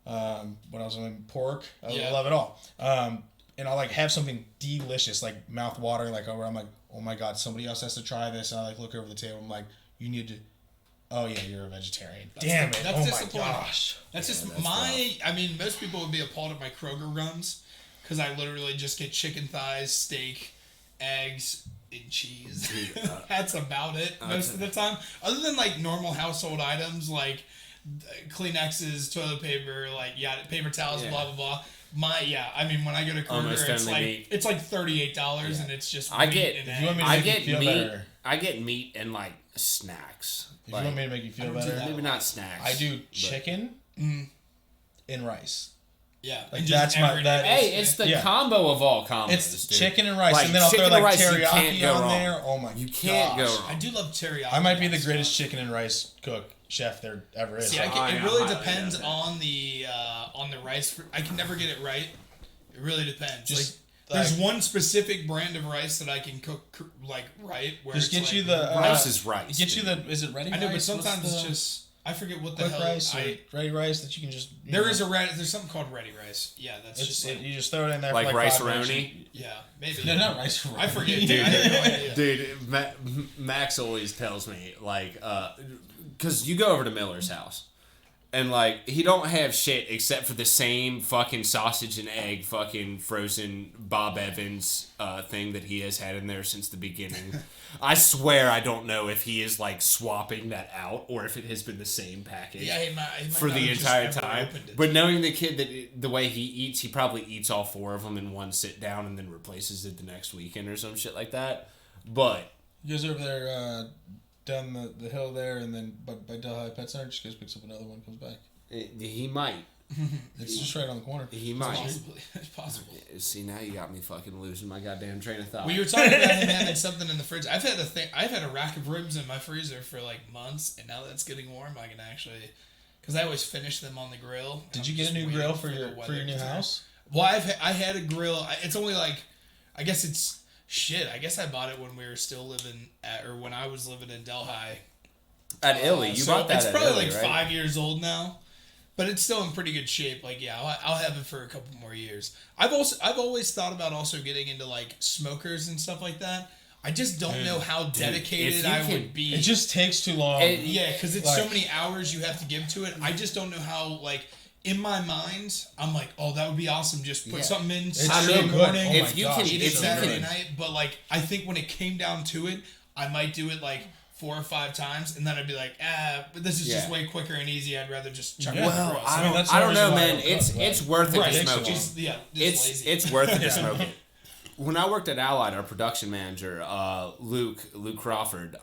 what else? Pork. I love it all. And I'll like have something delicious, like mouth watering, like where I'm like, oh my god, somebody else has to try this. And I like look over the table. I'm like, you need to Oh yeah, you're a vegetarian. Damn it! That's oh disappointing. my gosh. That's just my. I mean, most people would be appalled at my Kroger runs because I literally just get chicken thighs, steak, eggs, and cheese. That's about it most of the time. Other than like normal household items like Kleenexes, toilet paper, like paper towels, blah blah blah. I mean, when I go to Kroger, it's like $38, and it's just I get meat. Better. I get meat and like snacks. If you want me to make you feel better, maybe not snacks. I do chicken and rice. Yeah, like that's my. Hey, it's the combo of all combos. It's chicken and rice, and then I'll throw like teriyaki on there. Oh my! You can't go wrong. I do love teriyaki. I might be the greatest chicken and rice chef there ever is. See, it really depends on the rice. I can never get it right. It really depends. There's one specific brand of rice that I can cook like right. Where just get you the rice is rice. Get you the is it ready? I know, but sometimes it's just. I forget what the hell. Rice ready rice that you can just. There's something called ready rice. Yeah, that's just like, you just throw it in there like for rice-a-roni. Yeah, maybe. No, not rice-a-roni. I forget, dude. Dude, Max always tells me like, because you go over to Miller's house. And, like, he don't have shit except for the same fucking sausage and egg fucking frozen Bob Evans thing that he has had in there since the beginning. I swear I don't know if he is, like, swapping that out or if it has been the same package he might for the entire time. But knowing the kid, that the way he eats, he probably eats all 4 of them in one sit down and then replaces it the next weekend or some shit like that. But... You guys over there... down the hill there, and then by Delhi Pet Center, just goes picks up another one, comes back. He might. It's just right on the corner. He might. It's possible. See, now you got me fucking losing my goddamn train of thought. Well, you were talking about him having something in the fridge. I've had a rack of ribs in my freezer for like months, and now that it's getting warm, I can actually, because I always finish them on the grill. Did you get a new grill for your new house? Well, I had a grill. It's only like, I guess it's. Shit, I guess I bought it when we were still living when I was living in Delhi. At Illy, you bought that. It's probably Illy, like right? 5 years old now, but it's still in pretty good shape. Like, yeah, I'll have it for a couple more years. I've always thought about also getting into like smokers and stuff like that. I just don't know how dedicated I would be. It just takes too long. Because it's so many hours you have to give to it. I just don't know how like. In my mind, I'm like, oh, that would be awesome. Just put something in Saturday morning. Oh if you can eat it Saturday night. But like, I think when it came down to it, I might do it like 4 or 5 times, and then I'd be like, but this is just way quicker and easy. I'd rather just chuck it. Well, I don't know, man. It's worth it to smoke it. It's worth it to smoke it. When I worked at Allied, our production manager, Luke Crawford,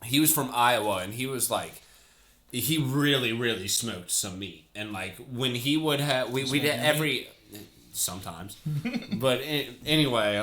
he was from Iowa, and he was like. He really, really smoked some meat. And, like, when he would have... We did every... Sometimes. But, anyway,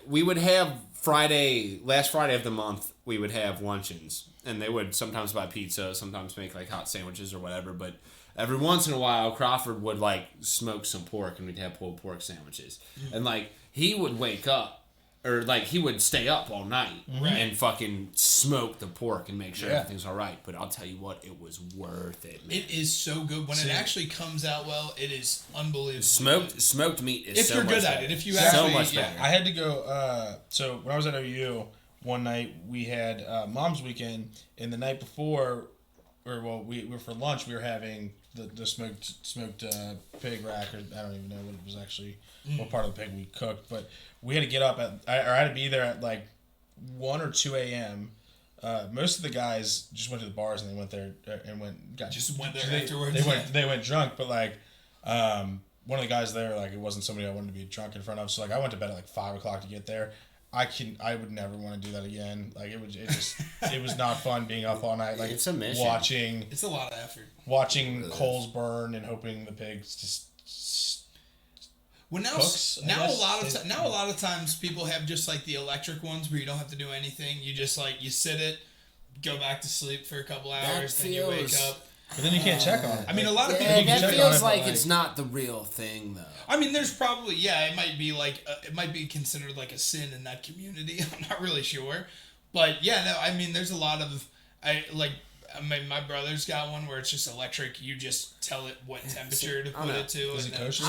we would have last Friday of the month, we would have luncheons. And they would sometimes buy pizza, sometimes make, like, hot sandwiches or whatever. But every once in a while, Crawford would, like, smoke some pork, and we'd have pulled pork sandwiches. And, like, he would wake up. Or, like, he would stay up all night and fucking smoke the pork and make sure everything's all right. But I'll tell you what, it was worth it, man. It is so good. When it actually comes out well, it is unbelievable. Smoked meat is so much better. If you're good at it. If you actually... So much better. I had to go... so, when I was at OU, one night, we had Mom's Weekend, and the night before... we were for lunch, we were having the smoked pig rack, or I don't even know what it was actually... what part of the pig we cooked, but we had to get up I had to be there at like 1 or 2 a.m. Most of the guys just went to the bars and they went there and went there afterwards. They went drunk, but like one of the guys there, like it wasn't somebody I wanted to be drunk in front of, so like I went to bed at like 5 o'clock to get there. I would never want to do that again. Like it was not fun being up all night. Like it's a mission. It's a lot of effort. Watching coals burn and hoping the pigs just. Well, now a lot of times people have just like the electric ones where you don't have to do anything. You just like you sit it, go back to sleep for a couple hours, then you wake up. But then you can't check on it. I mean, a lot of people. That feels like it's not the real thing, though. I mean, there's probably it might be like it might be considered like a sin in that community. I'm not really sure, but I mean, there's a lot of my brother's got one where it's just electric. You just tell it what temperature to put it to. Is it kosher?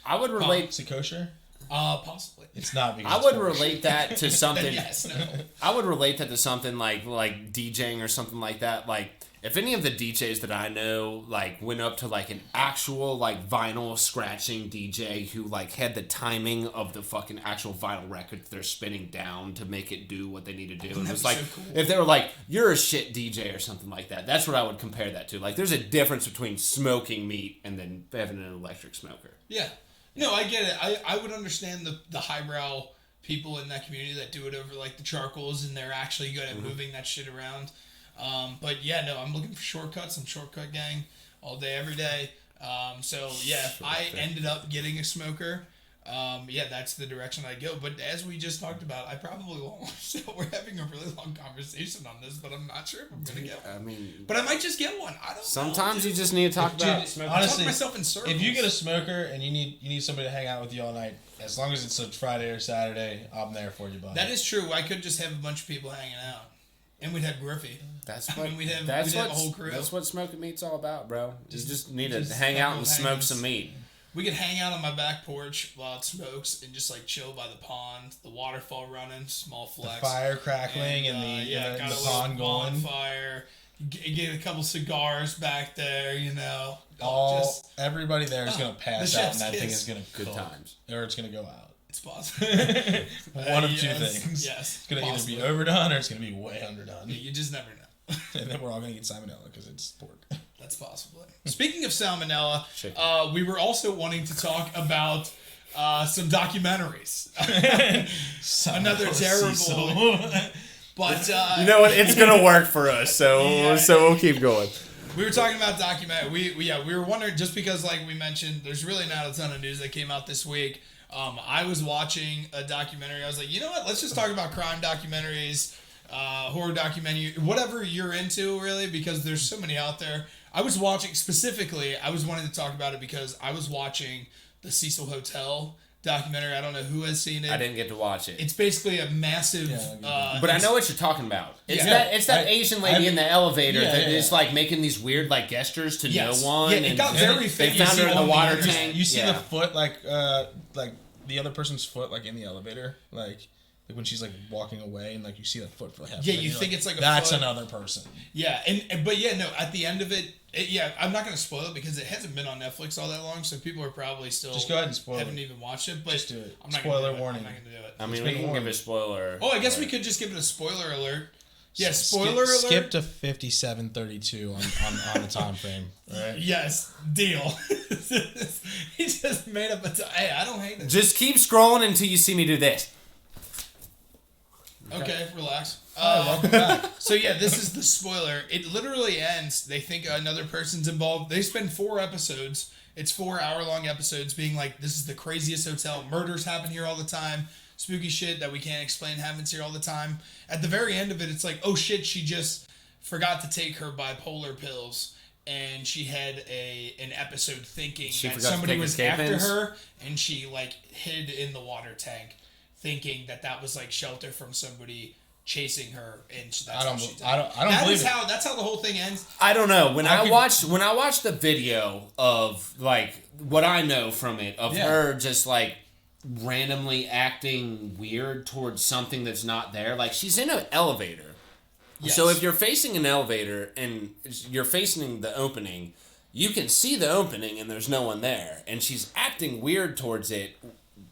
I would relate. Is it kosher? Possibly. It's not because I would relate that to something. Yes, no. I would relate that to something like DJing or something like that. Like, if any of the DJs that I know, like, went up to, like, an actual, like, vinyl scratching DJ who, like, had the timing of the fucking actual vinyl record that they're spinning down to make it do what they need to do. And it was like, so cool. If they were like, you're a shit DJ or something like that, that's what I would compare that to. Like, there's a difference between smoking meat and then having an electric smoker. Yeah. No, I get it. I would understand the highbrow people in that community that do it over, like, the charcoals, and they're actually good at moving that shit around. But yeah, no, I'm looking for shortcuts. I'm shortcut gang all day, every day. So yeah, if I ended up getting a smoker, yeah, that's the direction I go. But as we just talked about, I probably won't. So we're having a really long conversation on this, but I'm not sure if I'm gonna get one. I mean, but I might just get one. I don't. Sometimes you just need to talk about smoking. Honestly, I talk myself in circles. If you get a smoker and you need somebody to hang out with you all night, as long as it's a Friday or Saturday, I'm there for you, buddy. That is true. I could just have a bunch of people hanging out. And we'd have Griffey. We'd have a whole crew. That's what smoking meat's all about, bro. You just need to hang out and smoke some meat. We could hang out on my back porch while it smokes and just, like, chill by the pond, the waterfall running, small flex. The fire crackling and the pond going. Bonfire. Get a couple cigars back there, you know. Everybody there is going to pass out, and that thing is going to good times. Or it's going to go out. It's possible. One of two things. Yes. It's going to either be overdone or it's going to be way underdone. You just never know. And then we're all going to get salmonella because it's pork. That's possible. Speaking of salmonella, we were also wanting to talk about some documentaries. Another terrible. But you know what? It's gonna work for us, so we'll keep going. We were talking about documentary. We were wondering, just because, like we mentioned, there's really not a ton of news that came out this week. I was watching a documentary. I was like, you know what? Let's just talk about crime documentaries, horror documentary, whatever you're into, really, because there's so many out there. I was wanting to talk about it because I was watching the Cecil Hotel documentary. I don't know who has seen it. I didn't get to watch it. It's basically a massive... but I know what you're talking about. It's that Asian lady in the elevator that is, like, making these weird, like, gestures to no one. Yeah, it got very famous. They found her in the water tank. You see the foot, like the other person's foot, like, in the elevator, like when she's, like, walking away, and, like, you see that foot for half. Yeah, you think it's like a that's foot. another person. Yeah, but yeah, no. At the end of it, I'm not gonna spoil it because it hasn't been on Netflix all that long, so people are probably still just go ahead and spoil haven't even watched it. But just do it. I'm not spoiler warning. I'm not gonna do it. I mean, we can give a spoiler. Oh, I guess we could just give it a spoiler alert. Yeah, spoiler alert. Skip to 57:32 on the time frame. Right? Yes, deal. He just made up a time. Hey, I don't hate it. Just keep scrolling until you see me do this. Okay, relax. Welcome back. So yeah, this is the spoiler. It literally ends. They think another person's involved. They spend 4 episodes. It's 4-hour-long episodes being like, this is the craziest hotel. Murders happen here all the time. Spooky shit that we can't explain happens here all the time. At the very end of it, it's like, oh shit, she just forgot to take her bipolar pills. And she had an episode thinking that somebody was after her. And she, like, hid in the water tank, thinking that was, like, shelter from somebody chasing her, and that's how she died. I don't believe it. That's how the whole thing ends. I don't know. When I watched the video of, like, what I know from it of her just, like, randomly acting weird towards something that's not there. Like, she's in an elevator. Yes. So if you're facing an elevator and you're facing the opening, you can see the opening and there's no one there, and she's acting weird towards it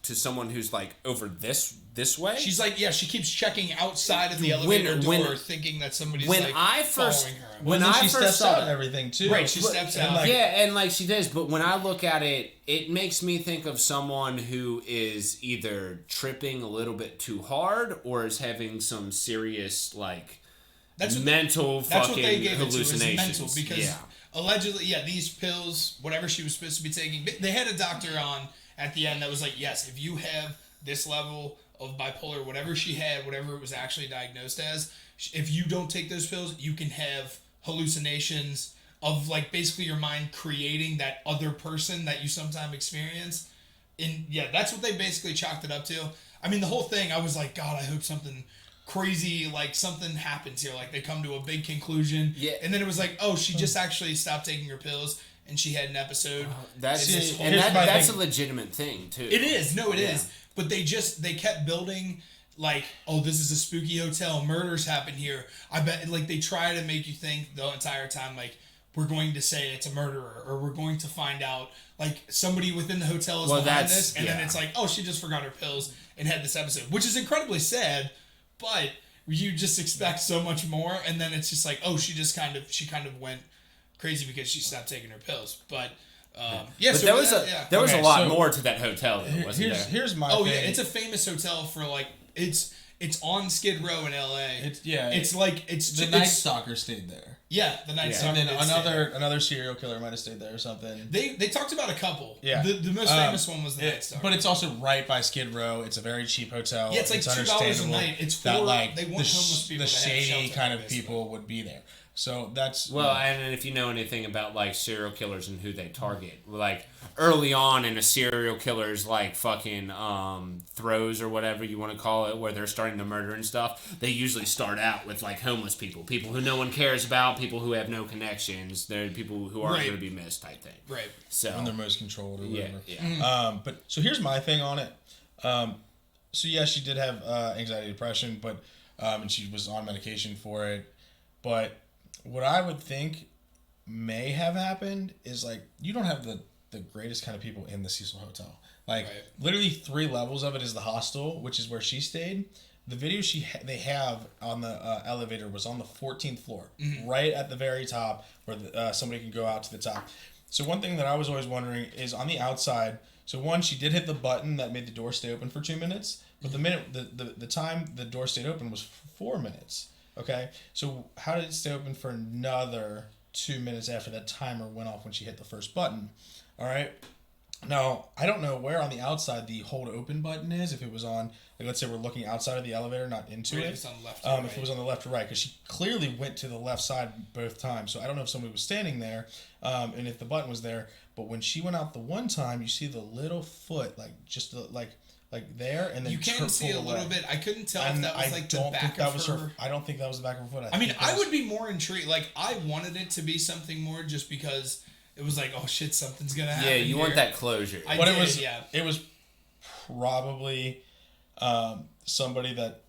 to someone who's, like, over this way. She's like, she keeps checking outside of the elevator door, thinking that somebody's following her. When she steps out and everything too. Right, she steps out. And like she does, but when I look at it, it makes me think of someone who is either tripping a little bit too hard or is having some serious, like, mental fucking hallucinations. Mental, because allegedly, these pills, whatever she was supposed to be taking, they had a doctor on at the end that was like, yes, if you have this level of bipolar, whatever she had, whatever it was actually diagnosed as, if you don't take those pills, you can have hallucinations of, like, basically your mind creating that other person that you sometimes experience. And that's what they basically chalked it up to. I mean, the whole thing, I was like, God, I hope something crazy, like, something happens here. Like, they come to a big conclusion. Yeah. And then it was like, oh, she just actually stopped taking her pills, and she had an episode. That's a legitimate thing, too. It is. No, it is. but they kept building like, oh, this is a spooky hotel, murders happen here. I bet like they try to make you think the entire time like we're going to say it's a murderer or we're going to find out like somebody within the hotel is behind this, and then it's like, oh, she just forgot her pills and had this episode, which is incredibly sad, but you just expect so much more, and then it's just like, oh, she kind of went crazy because she stopped taking her pills, but. But so there was a lot more to that hotel, though, wasn't there? Here's my thing. Yeah, it's a famous hotel for like it's on Skid Row in L.A. It's the Night Stalker stayed there. Yeah, the Night Stalker. And then another serial killer might have stayed there or something. They talked about a couple. Yeah, the most famous one was the Night Stalker. But it's also right by Skid Row. It's a very cheap hotel. Yeah, it's like $2 a night. It's for that, like, they want homeless people. The shady kind of people would be there. So that's and if you know anything about like serial killers and who they target, like early on in a serial killer's like fucking throes or whatever you want to call it, where they're starting to murder and stuff, they usually start out with like homeless people who no one cares about, people who have no connections, they're people who aren't going to be missed type thing. Right. So when they're most controlled or whatever. Yeah. But so here's my thing on it. So yeah, she did have anxiety, depression, but and she was on medication for it, but. What I would think may have happened is like you don't have the greatest kind of people in the Cecil Hotel. Like literally 3 levels of it is the hostel, which is where she stayed. The video they have on the elevator was on the 14th floor, right at the very top where somebody can go out to the top. So one thing that I was always wondering is on the outside. So one, she did hit the button that made the door stay open for 2 minutes, but the time the door stayed open was 4 minutes. Okay, so how did it stay open for another 2 minutes after that timer went off when she hit the first button? All right. Now, I don't know where on the outside the hold open button is. If it was on, like, let's say we're looking outside of the elevator, not into it. If it's on the left or right. If it was on the left or right, because she clearly went to the left side both times. So I don't know if somebody was standing there, and if the button was there. But when she went out the one time, you see the little foot, like just like there, and then you can see a little bit. I couldn't tell if that was like the back of her. I don't think that was the back of her foot. I mean, I would be more intrigued. Like, I wanted it to be something more, just because it was like, oh shit, something's gonna happen. Yeah, you want that closure. It was probably somebody that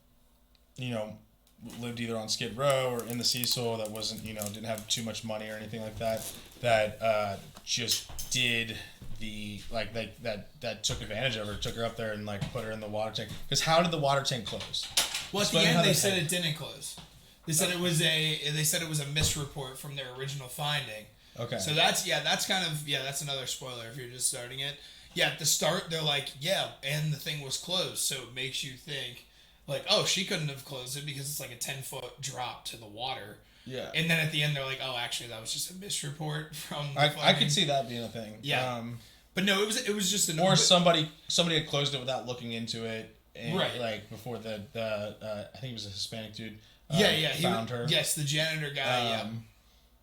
lived either on Skid Row or in the Cecil that wasn't didn't have too much money or anything like that just did. That took advantage of her, took her up there and like put her in the water tank. Because how did the water tank close? Well, at the end they said it didn't close. They said it was a misreport from their original finding. Okay. So that's another spoiler if you're just starting it. Yeah, at the start they're like, and the thing was closed, so it makes you think like, oh, she couldn't have closed it because it's like a 10-foot drop to the water. Yeah. And then at the end they're like, oh, actually that was just a misreport from the I could see that being a thing. Yeah. But no, it was just or somebody had closed it without looking into it, and, right? Like before the I think it was a Hispanic dude. Found her. Yes, the janitor guy.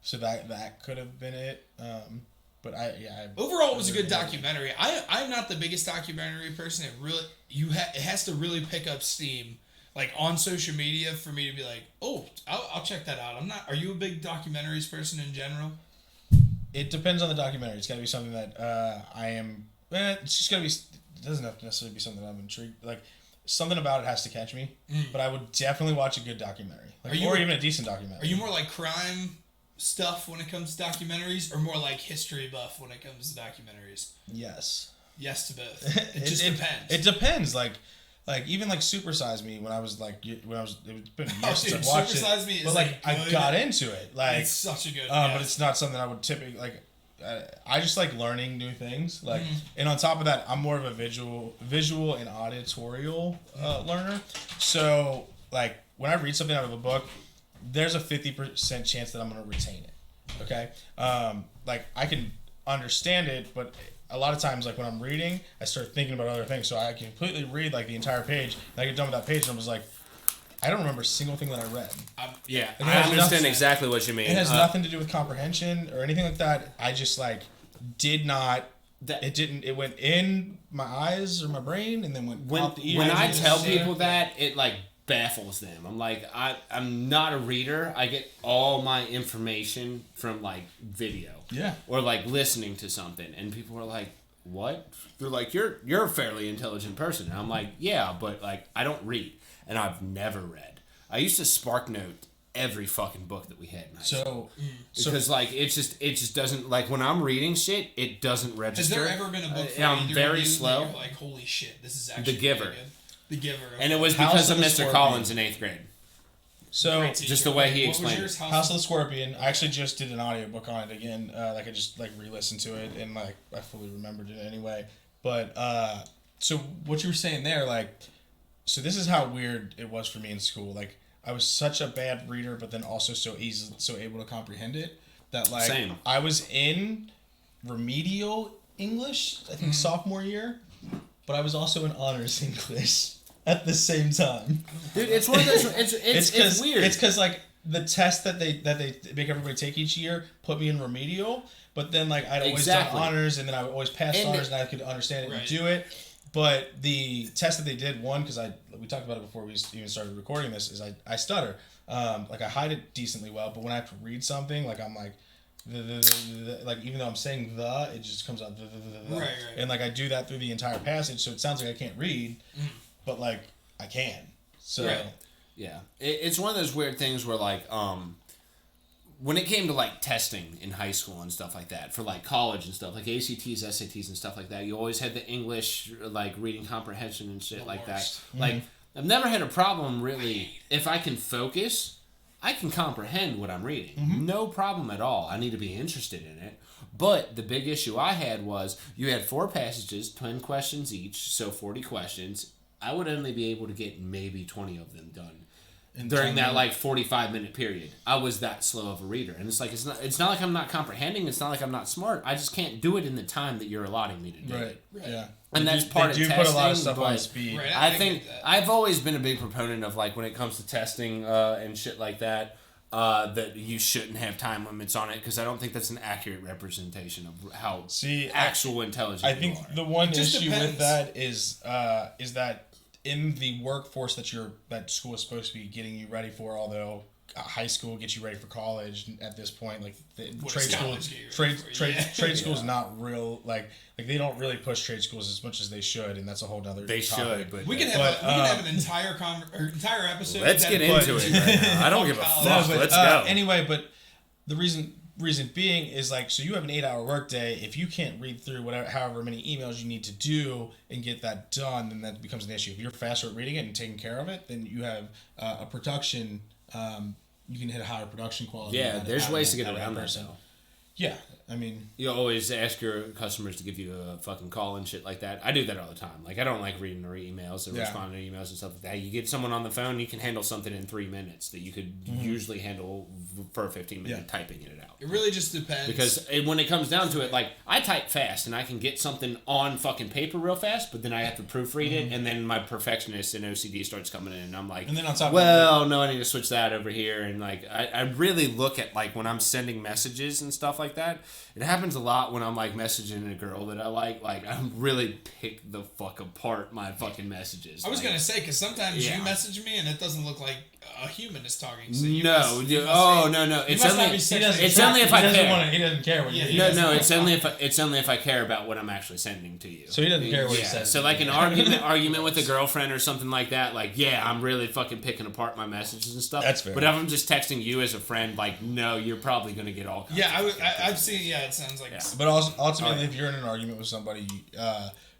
So that could have been it. But overall, it was a good documentary. I'm not the biggest documentary person. It has to really pick up steam, like on social media, for me to be like, oh, I'll check that out. Are you a big documentaries person in general? It depends on the documentary. It's got to be something that I am. It's just got to be. It doesn't have to necessarily be something I'm intrigued. Like something about it has to catch me. But I would definitely watch a good documentary, even a decent documentary. Are you more like crime stuff when it comes to documentaries, or more like history buff when it comes to documentaries? Yes. Yes to both. It just depends. It depends. Like even like Super Size Me it's been years since I watched Super Size Me it, but like I got into it. Like it's such a good. But it's not something I would typically like. I just like learning new things. Like, and on top of that, I'm more of a visual and auditorial learner. So like when I read something out of a book, there's a 50% chance that I'm going to retain it. Okay, like I can understand it, but a lot of times, like when I'm reading, I start thinking about other things. So I completely read like the entire page, and I get done with that page, and I was like, I don't remember a single thing that I read. I understand exactly what you mean. It has nothing to do with comprehension or anything like that. I just like did not. It went in my eyes or my brain, and then went out the ears. When I tell people that, it like baffles them. I'm like, I'm not a reader. I get all my information from like video. Yeah. Or like listening to something, and people are like, what? They're like, you're a fairly intelligent person. And I'm like, yeah, but like I don't read, and I've never read. I used to SparkNote every fucking book that we had in high school. Because like it just doesn't, like when I'm reading shit, it doesn't register. Has there ever been a book I'm very slow. You're like, holy shit, this is actually The Giver. Really good? The Giver. Okay. And it was because of Mr. Collins in 8th grade. So just the way he explained it. House of the Scorpion. I actually just did an audiobook on it again. Like I just like re-listened to it and like I fully remembered it anyway. But so what you were saying there, like, so this is how weird it was for me in school. Like I was such a bad reader, but then also so able to comprehend it that like Same. I was in remedial English, I think sophomore year, but I was also in honors English at the same time. Dude, it's one of those. It's weird. It's because like the test that they make everybody take each year put me in remedial, but then like I'd always done honors, and then I would always pass honors, and I could understand it and do it. But the test that they did, one, because we talked about it before we even started recording this, is I stutter. Like I hide it decently well, but when I have to read something, like I'm like, like even though I'm saying it just comes out right. And like I do that through the entire passage, so it sounds like I can't read, but like I can. So yeah, it's one of those weird things where like when it came to like testing in high school and stuff like that for like college and stuff like ACTs, SATs and stuff like that, you always had the English like reading comprehension and shit like that. Mm-hmm. Like I've never had a problem really if I can focus. I can comprehend what I'm reading. Mm-hmm. No problem at all. I need to be interested in it. But the big issue I had was you had 4 passages, 10 questions each, so 40 questions. I would only be able to get maybe 20 of them done during that like 45-minute period. I was that slow of a reader. And it's like it's not like I'm not comprehending, it's not like I'm not smart. I just can't do it in the time that you're allotting me to do it. Right. Yeah. And that's part of testing. They do put a lot of stuff on speed. Right, I think I've always been a big proponent of like when it comes to testing and shit like that, that you shouldn't have time limits on it because I don't think that's an accurate representation of how actual intelligence. I think the one issue depends. with that is that in the workforce that school is supposed to be getting you ready for, although high school gets you ready for college at this point, like trade school is not real, like they don't really push trade schools as much as they should, and that's a whole nother topic. Should, but we can have an entire episode. Let's get into it right now. I don't give a fuck. Let's go. Anyway, but the reason being is like, so you have an 8-hour workday. If you can't read through however many emails you need to do and get that done, then that becomes an issue. If you're faster at reading it and taking care of it, then you have a production. You can hit a higher production quality. Yeah, there's ways to get around that though. Yeah, I mean, you always ask your customers to give you a fucking call and shit like that. I do that all the time. Like I don't like reading their emails or responding to emails and stuff like that. You get someone on the phone, you can handle something in 3 minutes that you could usually handle for a 15-minute typing it out. It really just depends. Because when it comes down to it, like I type fast and I can get something on fucking paper real fast, but then I have to proofread it, and then my perfectionist and OCD starts coming in, and I'm like, and then on top no, I need to switch that over here, and like I really look at like when I'm sending messages and stuff like that. It happens a lot when I'm like messaging a girl that I like I really pick the fuck apart my fucking messages. I was gonna say, because sometimes you message me and it doesn't look like a human is talking. So no. It's only if I care. He doesn't care what you. No. It's only if I care about what I'm actually sending to you. So he doesn't care what he says. So like an argument with a girlfriend or something like that. Like I'm really fucking picking apart my messages and stuff. That's fair. But if I'm just texting you as a friend, like no, you're probably gonna get all kinds of I've seen. Yeah, it sounds like. Yeah. But also, ultimately, if you're in an argument with somebody,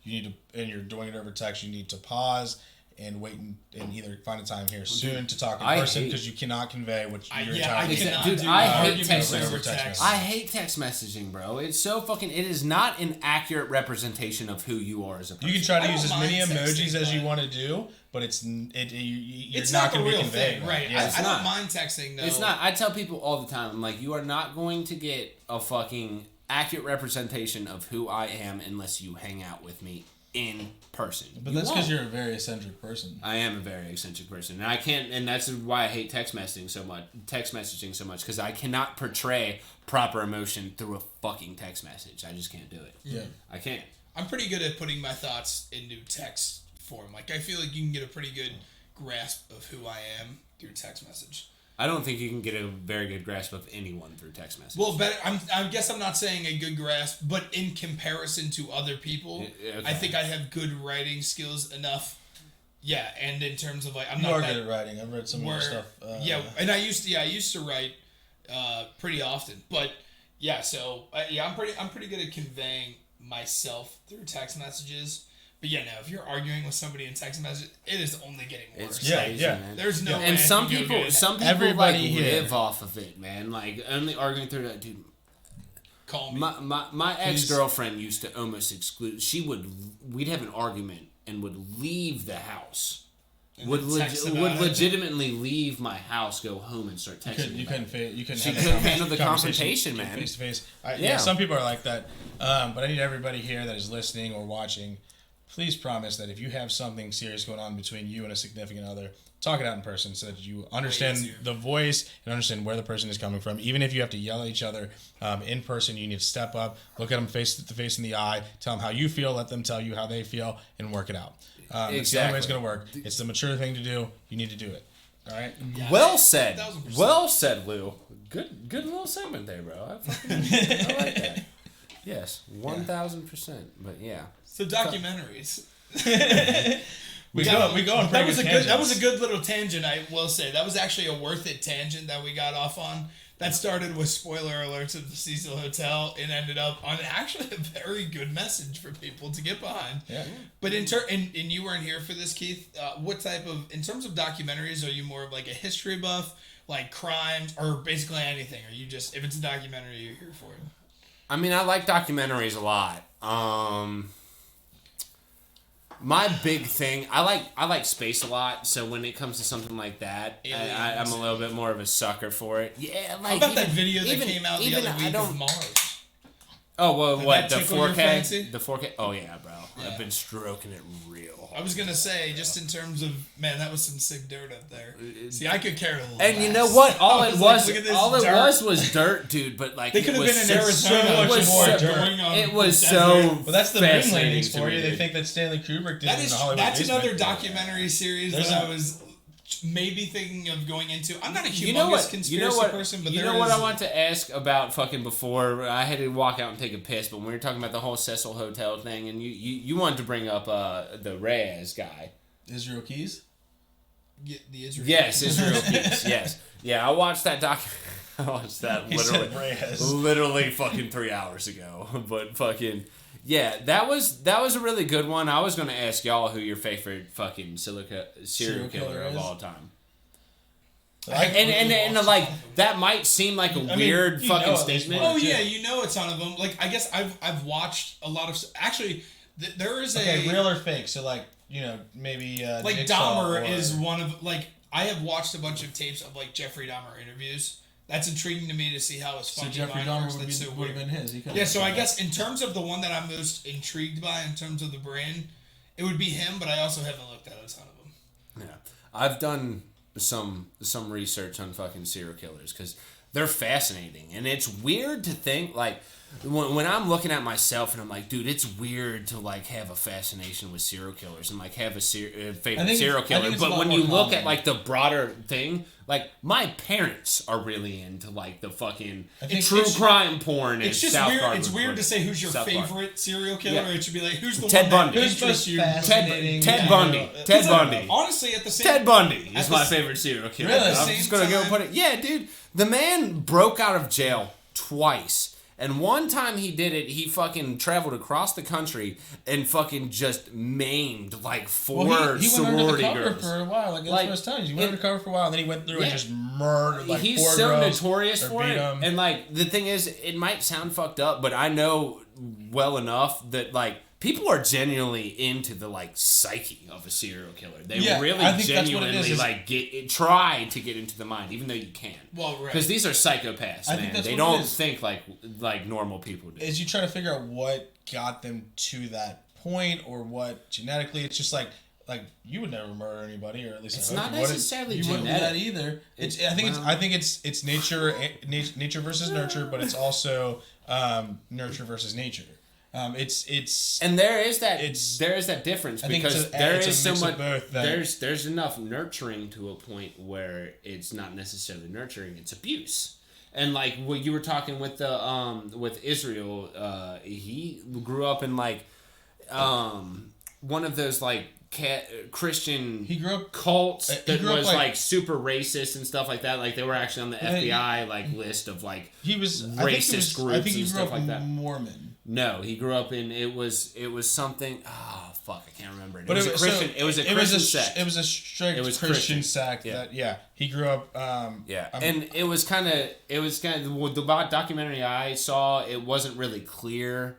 you need to, and you're doing it over text, you need to pause and wait and either find a time here soon to talk in person, because you cannot convey what you're trying to say. Dude, I hate text messaging. I hate text messaging, bro. It's so fucking. It is not an accurate representation of who you are as a person. You can try to use as many emojis as you want to do, but it's not going to be conveyed. Right. Yeah, I don't mind texting, though. It's not. I tell people all the time, I'm like, you are not going to get a fucking accurate representation of who I am unless you hang out with me in person. But that's because you're a very eccentric person. I am a very eccentric person, and I can't. And that's why I hate text messaging so much. Because I cannot portray proper emotion through a fucking text message. I just can't do it. Yeah, I can't. I'm pretty good at putting my thoughts into text form. Like I feel like you can get a pretty good grasp of who I am through text message. I don't think you can get a very good grasp of anyone through text message. Well, I guess I'm not saying a good grasp, but in comparison to other people, okay. I think I have good writing skills enough. Yeah, and in terms of like, I'm not good at writing. I've read some of your stuff. And I used to write pretty often, but yeah, so I'm pretty good at conveying myself through text messages. But yeah, no, if you're arguing with somebody in text message, it is only getting worse. It's crazy, man. There's no way. And some people everybody like live off of it, man. Like only arguing through that, dude. Call me. My ex-girlfriend used to almost exclude. We'd have an argument and would leave the house. Would legitimately leave my house, go home, and start texting. You couldn't handle the confrontation, man. Face to face. Some people are like that. But I need everybody here that is listening or watching. Please promise that if you have something serious going on between you and a significant other, talk it out in person so that you understand the voice and understand where the person is coming from. Even if you have to yell at each other in person, you need to step up, look at them face to face in the eye, tell them how you feel, let them tell you how they feel, and work it out. It's the only way it's going to work. It's the mature thing to do. You need to do it. All right? Yeah, well said. Well said, Lou. Good little segment there, bro. I like that. Yes, 1,000%. But yeah. So documentaries. we go on that was a good little tangent, I will say. That was actually a worth it tangent that we got off on. That started with spoiler alerts at the Cecil Hotel and ended up on actually a very good message for people to get behind. Yeah. But and you weren't here for this, Keith. What type of, in terms of documentaries, are you more of like a history buff, like crimes, or basically anything? Are you just, if it's a documentary, you're here for it? I mean, I like documentaries a lot. My big thing, I like space a lot, so when it comes to something like that, I'm a little bit more of a sucker for it. Yeah, like how about that video that came out the other week of Mars? Oh, well, what, the 4K? The 4K? Oh, yeah, bro. Yeah. I've been stroking it real. I was going to say, just in terms of, man, that was some sick dirt up there. See, I could care a little And less. You know what? All it was dirt, dude, but like, they could have been in Arizona. It was so Well, that's the moon landings for you. They think that Stanley Kubrick did it in the Hollywood That's basement. another documentary series that I was maybe thinking of going into. I'm not a humongous conspiracy person, but what I want to ask about fucking before I had to walk out and take a piss, but when we were talking about the whole Cecil Hotel thing, and you wanted to bring up the Reyes guy, Israel Keys. The Israel. Yes, Israel Keys. Yes, yeah. I watched that I watched that literally fucking 3 hours ago, but fucking. Yeah, that was a really good one. I was going to ask y'all who your favorite fucking serial killer of all time. And like that might seem like a weird fucking statement. Oh yeah, you know a ton of them. Like I guess I've watched a lot of actually. There is real or fake. So like maybe like Dahmer is one of like I have watched a bunch of tapes of like Jeffrey Dahmer interviews. That's intriguing to me to see how his funky Jeffrey Dahmer would have been his. Yeah, so I guess in terms of the one that I'm most intrigued by, in terms of the brain, it would be him, but I also haven't looked at a ton of them. Yeah. I've done some research on fucking serial killers because they're fascinating. And it's weird to think, like, when I'm looking at myself and I'm like, dude, it's weird to, like, have a fascination with serial killers and, like, have a favorite serial killer. But when you look at, like, the broader thing, like, my parents are really into, like, the fucking true crime porn. It's just South weird. Park It's weird to say who's your favorite serial killer. Yeah. It should be like, who's the Ted one Bundy. that interests you? Ted Bundy. Ted Bundy. Honestly, at the same Ted Bundy is my favorite serial killer. Really? I'm just going to go put it. Yeah, dude. The man broke out of jail twice. And one time he did it, he fucking traveled across the country and fucking just maimed like four he sorority went under the girls. for a while. Like, that's what I was telling you. He went undercover for a while, and then he went through and just murdered like He's four so girls notorious for it. Them. And like, the thing is, it might sound fucked up, but I know well enough that like, people are genuinely into the like psyche of a serial killer. They really genuinely like try to get into the mind, even though you can't. Well, right. Because these are psychopaths, man. They don't think like normal people do. Is you try to figure out what got them to that point, or what genetically. It's just like you would never murder anybody, or at least it's not necessarily genetic. You wouldn't do that either. I think it's nature versus nurture, but it's also nurture versus nature. And there is that difference because there is so much. There's enough nurturing to a point where it's not necessarily nurturing; it's abuse. And like what you were talking with the with Israel, he grew up in like one of those like Christian cults that was like super racist and stuff like that. Like they were actually on the FBI like list of like racist groups. I think he grew up like that. Mormon. No, he grew up in it was something. Oh fuck, I can't remember it. But it was a Christian. It was a Christian sect. It was a strict Christian sect. Yeah. He grew up. And it was kind of the documentary I saw. It wasn't really clear,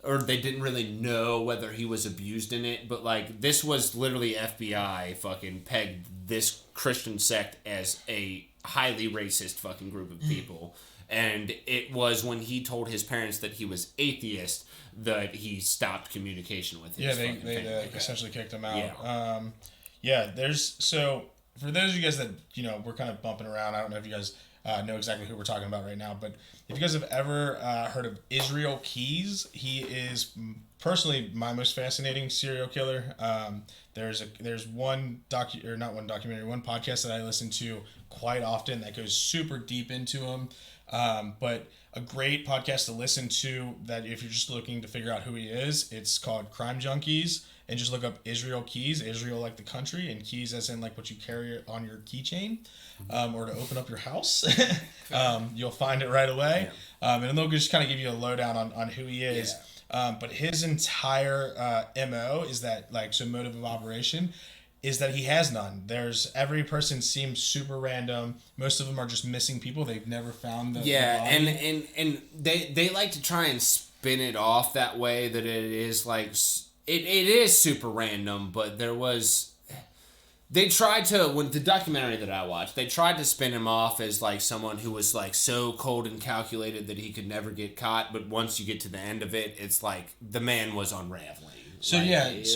or they didn't really know whether he was abused in it. But like this was literally FBI fucking pegged this Christian sect as a highly racist fucking group of people. And it was when he told his parents that he was atheist that he stopped communication with his family. They essentially kicked him out. Yeah. So for those of you guys that, we're kind of bumping around, I don't know if you guys know exactly who we're talking about right now, but if you guys have ever heard of Israel Keys, he is personally my most fascinating serial killer. There's one podcast that I listen to quite often that goes super deep into him. But a great podcast to listen to that if you're just looking to figure out who he is, it's called Crime Junkies, and just look up Israel Keys, Israel like the country, and keys as in like what you carry on your keychain, or to open up your house. You'll find it right away. And they'll just kind of give you a lowdown on who he is. But his entire MO is that motive of operation is that he has none. Every person seems super random. Most of them are just missing people. They've never found the body. and they like to try and spin it off that way that it is like it is super random. But they tried to, when the documentary that I watched, they tried to spin him off as like someone who was like so cold and calculated that he could never get caught. But once you get to the end of it, it's like the man was unraveling. So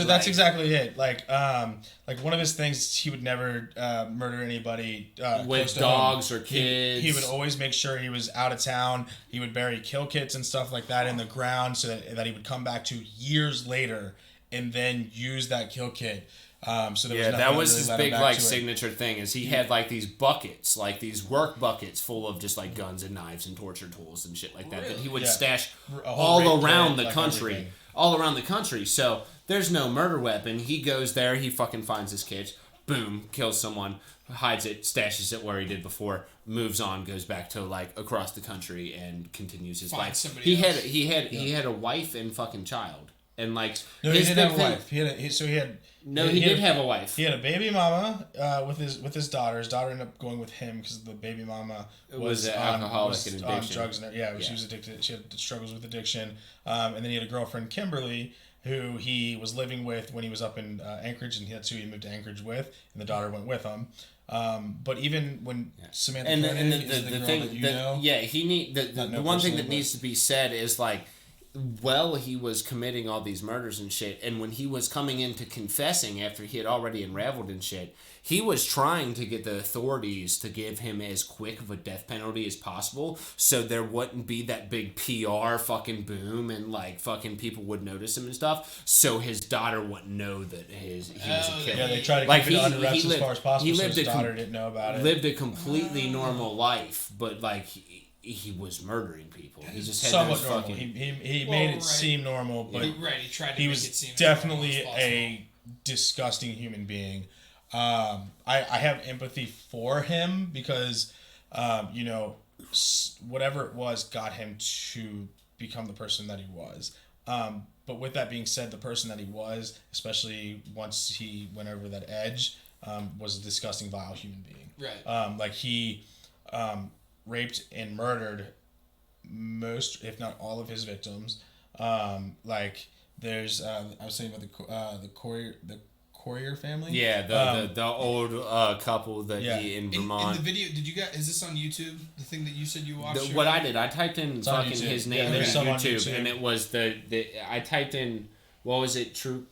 that's exactly it. Like one of his things, he would never murder anybody with dogs or kids. He would always make sure he was out of town. He would bury kill kits and stuff like that in the ground, so that he would come back to years later and then use that kill kit. So that was his big signature thing. Is he had like these buckets, like these work buckets full of just like guns and knives and torture tools and shit like that that he would stash all around the country. Everything. All around the country. So there's no murder weapon. He goes there, he fucking finds his kit, boom, kills someone, hides it, stashes it where he did before, moves on, goes back to like across the country and continues his life. He had a wife and fucking child. And like no, he didn't have a wife. He did have a wife. He had a baby mama with his daughter. His daughter ended up going with him because the baby mama was alcoholic and addiction. On drugs and she was addicted. She had struggles with addiction. And then he had a girlfriend, Kimberly, who he was living with when he was up in Anchorage, and that's who he moved to Anchorage with, and the daughter went with him. But even when Samantha and the thing the one thing that needs to be said is like, well, he was committing all these murders and shit, and when he was coming into confessing after he had already unraveled and shit, he was trying to get the authorities to give him as quick of a death penalty as possible, so there wouldn't be that big PR fucking boom and like fucking people would notice him and stuff, so his daughter wouldn't know that he was a killer. Yeah, they tried to keep it under wraps as far as possible, so his daughter didn't know about it. Lived a completely normal life, but like he was murdering people. He just had somewhat normal. He made it seem normal, but he tried to make it seem definitely a disgusting human being. I have empathy for him because, whatever it was got him to become the person that he was. But with that being said, the person that he was, especially once he went over that edge, was a disgusting, vile human being. Right. He raped and murdered most, if not all, of his victims. There's I was saying about the Courier family. Yeah, the old couple that he in Vermont. In the video, did you guys? Is this on YouTube? The thing that you said you watched. What I did, I typed in fucking his name in YouTube, and it was I typed in, what was it? True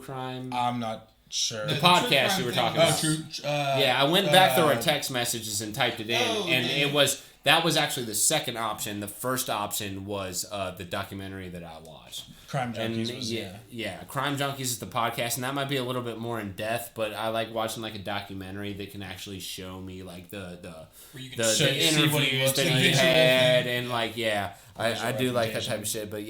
crime. I'm not Sure. The podcast you were talking about. True. I went back through our text messages and typed it in, and that was actually the second option. The first option was the documentary that I watched. Crime Junkies Crime Junkies is the podcast, and that might be a little bit more in depth, but I like watching like a documentary that can actually show me like the interviews that he had, and like I do like that type of shit. But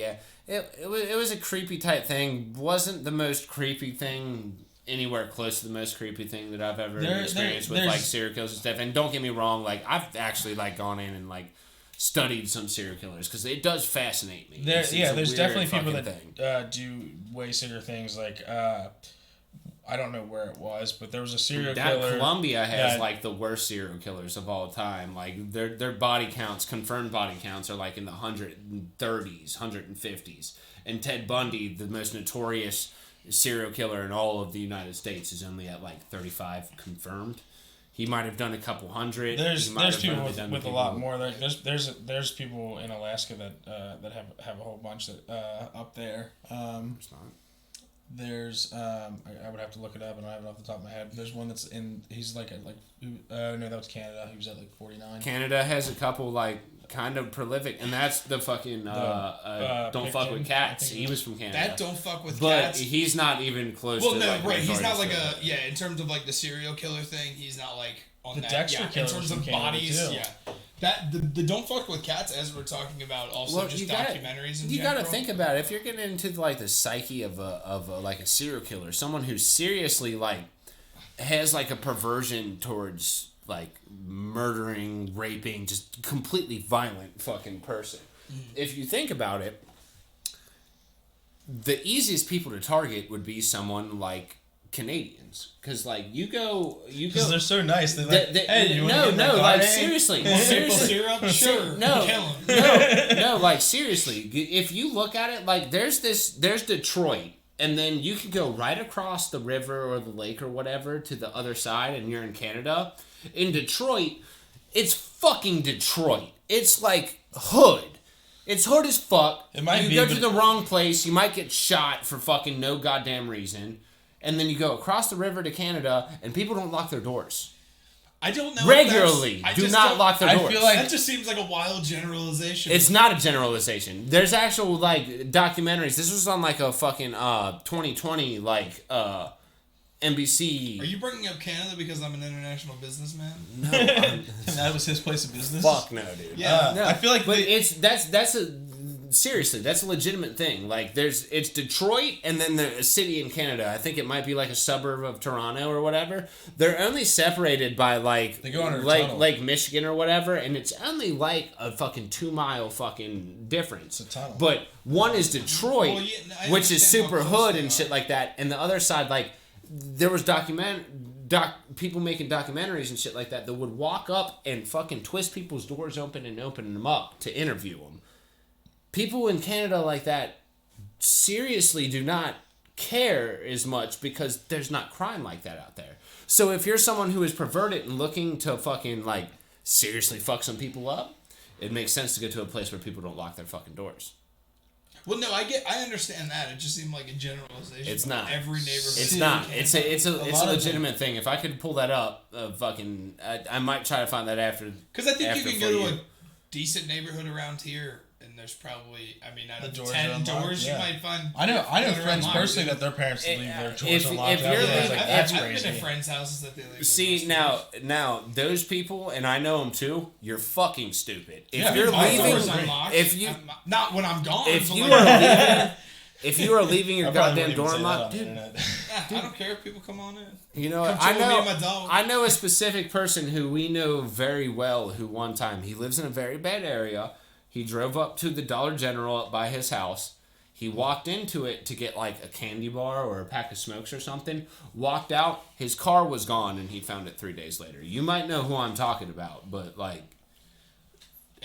it was a creepy type thing. Wasn't the most creepy thing anywhere close to the most creepy thing that I've ever experienced with like serial killers and stuff. And don't get me wrong, like I've actually like gone in and like studied some serial killers because it does fascinate me. There's definitely people that do way sillier things. Like I don't know where it was, but there was a serial killer. Colombia has like the worst serial killers of all time. Like their body counts, confirmed body counts, are like in the 130s, 150s. And Ted Bundy, the most notorious serial killer in all of the United States, is only at like 35 confirmed. He might have done a couple hundred. There's people with a lot more. There's people in Alaska that have a whole bunch that up there. There's I would have to look it up. I don't have it off the top of my head. There's one that's in. He's like at like no, that was Canada. He was at like 49. Canada has a couple like kind of prolific, and that's the fucking Don't Fuck with Cats. He was from Canada. That Don't Fuck with Cats. But he's not even close to like, right. He's not like in terms of like the serial killer thing, he's not like on the that. Dexter killer in terms of bodies, too. That the Don't Fuck with Cats, as we're talking about, also documentaries. You got to think about it. If you're getting into like the psyche of like a serial killer, someone who seriously like has like a perversion towards like murdering, raping, just completely violent fucking person. If you think about it, the easiest people to target would be someone like Canadians, because like you go because they're so nice. They're like, hey, you want to get like seriously, syrup, sure, no, like seriously, if you look at it, like there's Detroit, and then you can go right across the river or the lake or whatever to the other side, and you're in Canada. In Detroit, it's fucking Detroit. It's like hood. It's hood as fuck. You go to the wrong place, you might get shot for fucking no goddamn reason. And then you go across the river to Canada, and people don't lock their doors. I don't know. Regularly, do not lock their doors. I feel like that just seems like a wild generalization. It's not a generalization. There's actual like documentaries. This was on like a fucking 2020 like NBC. Are you bringing up Canada because I'm an international businessman? No, and that was his place of business. Fuck no, dude. Yeah, no. I feel like, but that's a. Seriously, that's a legitimate thing. Like, it's Detroit and then a city in Canada. I think it might be like a suburb of Toronto or whatever. They're only separated by like they go under Lake Michigan or whatever, and it's only like a fucking 2-mile fucking difference. It's a tunnel. But one is Detroit, which is super hood and shit like that, and the other side, like, there was people making documentaries and shit like that would walk up and fucking twist people's doors open and open them up to interview them. People in Canada like that seriously do not care as much because there's not crime like that out there. So if you're someone who is perverted and looking to fucking like seriously fuck some people up, it makes sense to go to a place where people don't lock their fucking doors. Well, no, I understand that. It just seemed like a generalization. It's not. Every neighborhood. It's not. It's a legitimate thing. If I could pull that up, I might try to find that after. Because I think you can go to a decent neighborhood around here. There's probably, out of 10 doors you might find. I know friends personally that their parents leave their doors unlocked. I've been at friends' houses that they leave. See, now those people, and I know them too. You're fucking stupid. If you're leaving, not when I'm gone. If you are leaving your goddamn door unlocked, dude. I don't care if people come on in. You know, I know a specific person who we know very well. Who one time he lives in a very bad area. He drove up to the Dollar General up by his house. He walked into it to get like a candy bar or a pack of smokes or something. Walked out, his car was gone, and he found it 3 days later. You might know who I'm talking about, but like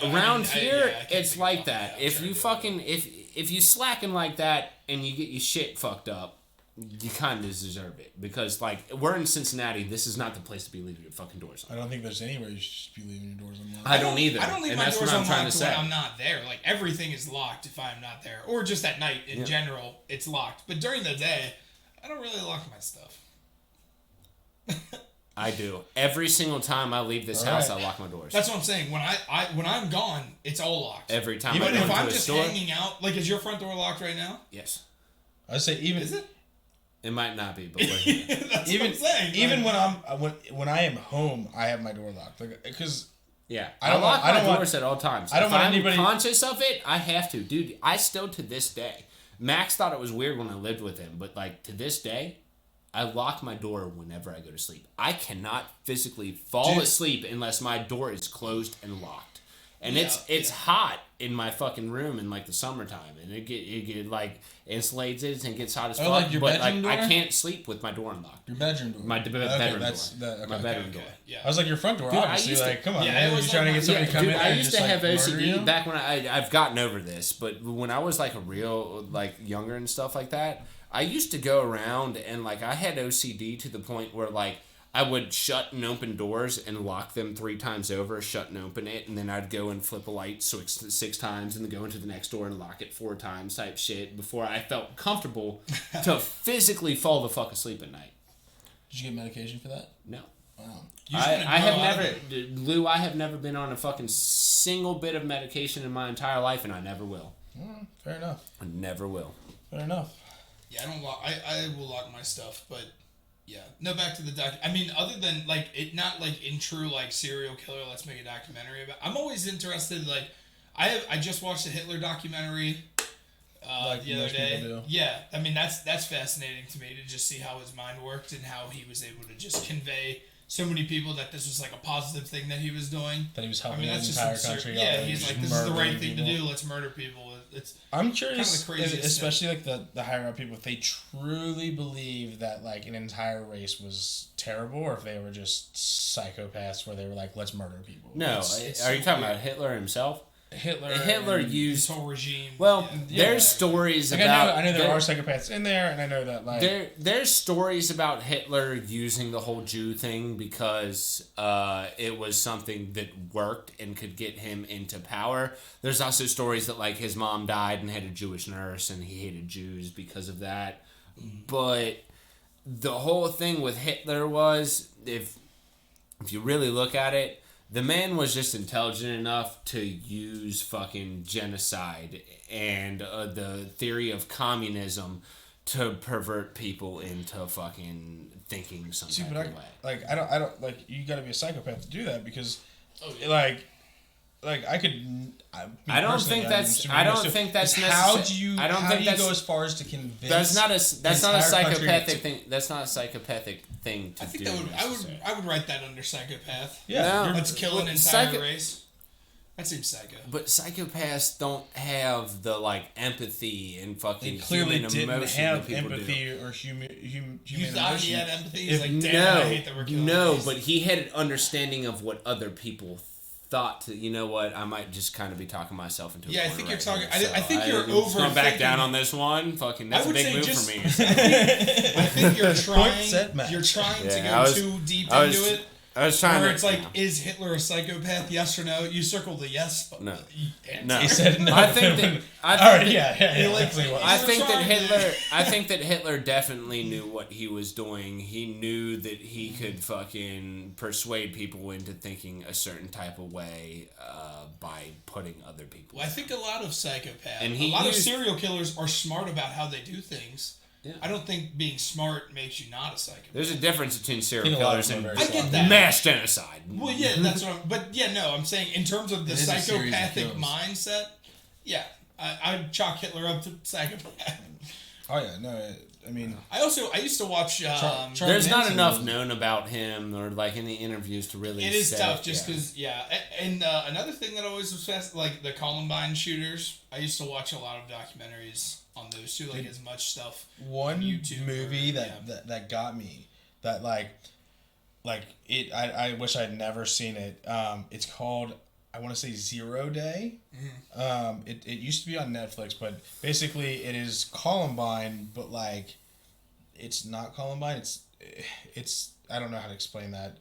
around here, it's like that. If you fucking if you slacken like that and you get your shit fucked up, you kind of deserve it. Because, like, we're in Cincinnati. This is not the place to be leaving your fucking doors on. I don't think there's anywhere you should be leaving your doors unlocked. I don't either. I don't leave my doors unlocked when I'm not there. Like, everything is locked if I'm not there. Or just at night, in general, it's locked. But during the day, I don't really lock my stuff. I do. Every single time I leave this house, I lock my doors. That's what I'm saying. When I'm gone, it's all locked. Every time. Even if I'm just hanging out, like, is your front door locked right now? Yes. I say even. Is it? It might not be, but we're here. That's what I'm saying. Even when I am home, I have my door locked. Like, because. Yeah, I lock my doors at all times. I don't want anybody. If I'm conscious of it, I have to, dude. I still to this day. Max thought it was weird when I lived with him, but like to this day, I lock my door whenever I go to sleep. I cannot physically fall asleep unless my door is closed and locked. And it's hot in my fucking room in like the summertime, and it get like insulates it and it gets hot as fuck. Like your but bedroom door? I can't sleep with my door unlocked. Your bedroom door. My bedroom door. My bedroom door. Yeah. I was like your front door. Dude, obviously, come on, man. Are you trying to get somebody to come in? I used to have OCD you? back when I've gotten over this, but when I was like a real like younger and stuff like that, I used to go around and like I had OCD to the point where like I would shut and open doors and lock them 3 times over, shut and open it, and then I'd go and flip a light 6 times and then go into the next door and lock it 4 times type shit before I felt comfortable to physically fall the fuck asleep at night. Did you get medication for that? No. Wow. I have never been on a fucking single bit of medication in my entire life, and I never will. Fair enough. I never will. Fair enough. Yeah, I don't lock. I will lock my stuff, but yeah. No, back to the doc. I mean, other than like it, not like in true like serial killer. Let's make a documentary about. I'm always interested. Like, I just watched the Hitler documentary. The other day. Yeah, I mean that's fascinating to me to just see how his mind worked and how he was able to just convey so many people that this was like a positive thing that he was doing. That he was helping the entire country. Yeah, he's like, this is the right thing to do. Let's murder people. I'm curious, kind of the especially like the higher up people, if they truly believe that like an entire race was terrible, or if they were just psychopaths where they were like, let's murder people. No, are you talking about Hitler himself? Hitler used his whole regime. Well, there's stories like about. I know there are psychopaths in there, and I know that like there's stories about Hitler using the whole Jew thing because it was something that worked and could get him into power. There's also stories that like his mom died and had a Jewish nurse, and he hated Jews because of that. But the whole thing with Hitler was, if you really look at it, the man was just intelligent enough to use fucking genocide and the theory of communism to pervert people into fucking thinking some type of way. Like I don't like you got to be a psychopath to do that because, like I could. I don't think that's necessary. How do you go as far as to convince? That's not a psychopathic thing. That's not a psychopathic thing to do. I would write that under psychopath. Yeah, let's kill an entire race. That seems psycho. But psychopaths don't have the like empathy and fucking clearly human didn't emotion have that people empathy do. Or human You thought emotion. he had empathy? He's like, damn, I hate that we're killing but he had an understanding of what other people thought. To, you know what? I might just kind of be talking myself into. Yeah, I think you're talking. Here, I think you're over. Going back down on this one. Fucking, that's a big move for me. I think you're trying. You're trying to go too deep into it. I was trying to. It's like, is Hitler a psychopath? Yes or no? You circled the yes. But no. No. He said no. I think that Hitler definitely knew what he was doing. He knew that he could fucking persuade people into thinking a certain type of way by putting other people. Well, I think a lot of psychopaths, and a lot of serial killers are smart about how they do things. Yeah. I don't think being smart makes you not a psychopath. There's a difference between serial killers and that. mass genocide. Well, yeah, that's what I'm saying in terms of the psychopathic mindset, yeah, I'd chalk Hitler up to psychopath. Oh, yeah, no, I mean... I used to watch... there's not enough known about him or, like, in the interviews to really It is tough just because, And another thing that always was fast, like the Columbine shooters, I used to watch a lot of documentaries on those too, like as much stuff. One YouTube movie that got me, that like it. I wish I'd never seen it. It's called, I want to say, 0 Day. Mm-hmm. It used to be on Netflix, but basically it is Columbine, but like it's not Columbine. It's I don't know how to explain that.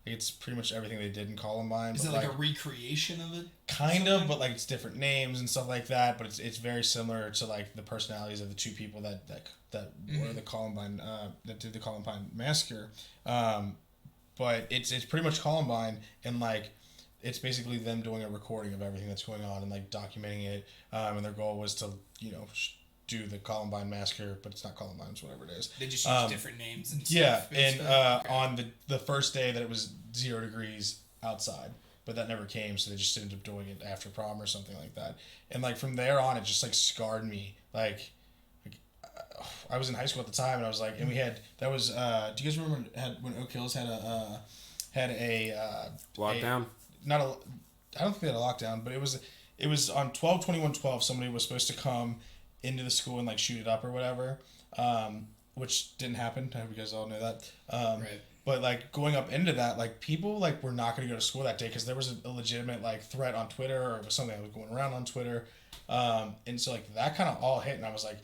It's pretty much everything they did in Columbine. Is it like a recreation of it? Kind of, but like it's different names and stuff like that. But it's very similar to like the personalities of the two people that were the Columbine that did the Columbine massacre. but it's pretty much Columbine, and like it's basically them doing a recording of everything that's going on and like documenting it. And their goal was to do the Columbine massacre, but it's not Columbine, it's whatever it is. They just use different names and stuff. Yeah, and on the first day that it was 0 degrees outside, but that never came, so they just ended up doing it after prom or something like that. And like from there on, it just like scarred me. Like I was in high school at the time, and I was like, and we had that was. Do you guys remember when Oak Hills had a lockdown? I don't think they had a lockdown, but it was on 12/21/12. Somebody was supposed to come into the school and like shoot it up or whatever, which didn't happen. I hope you guys all know that. Right. But like going up into that, like people like were not going to go to school that day because there was a legitimate like threat on Twitter, or it was something that was going around on Twitter, and so like that kind of all hit, and I was like,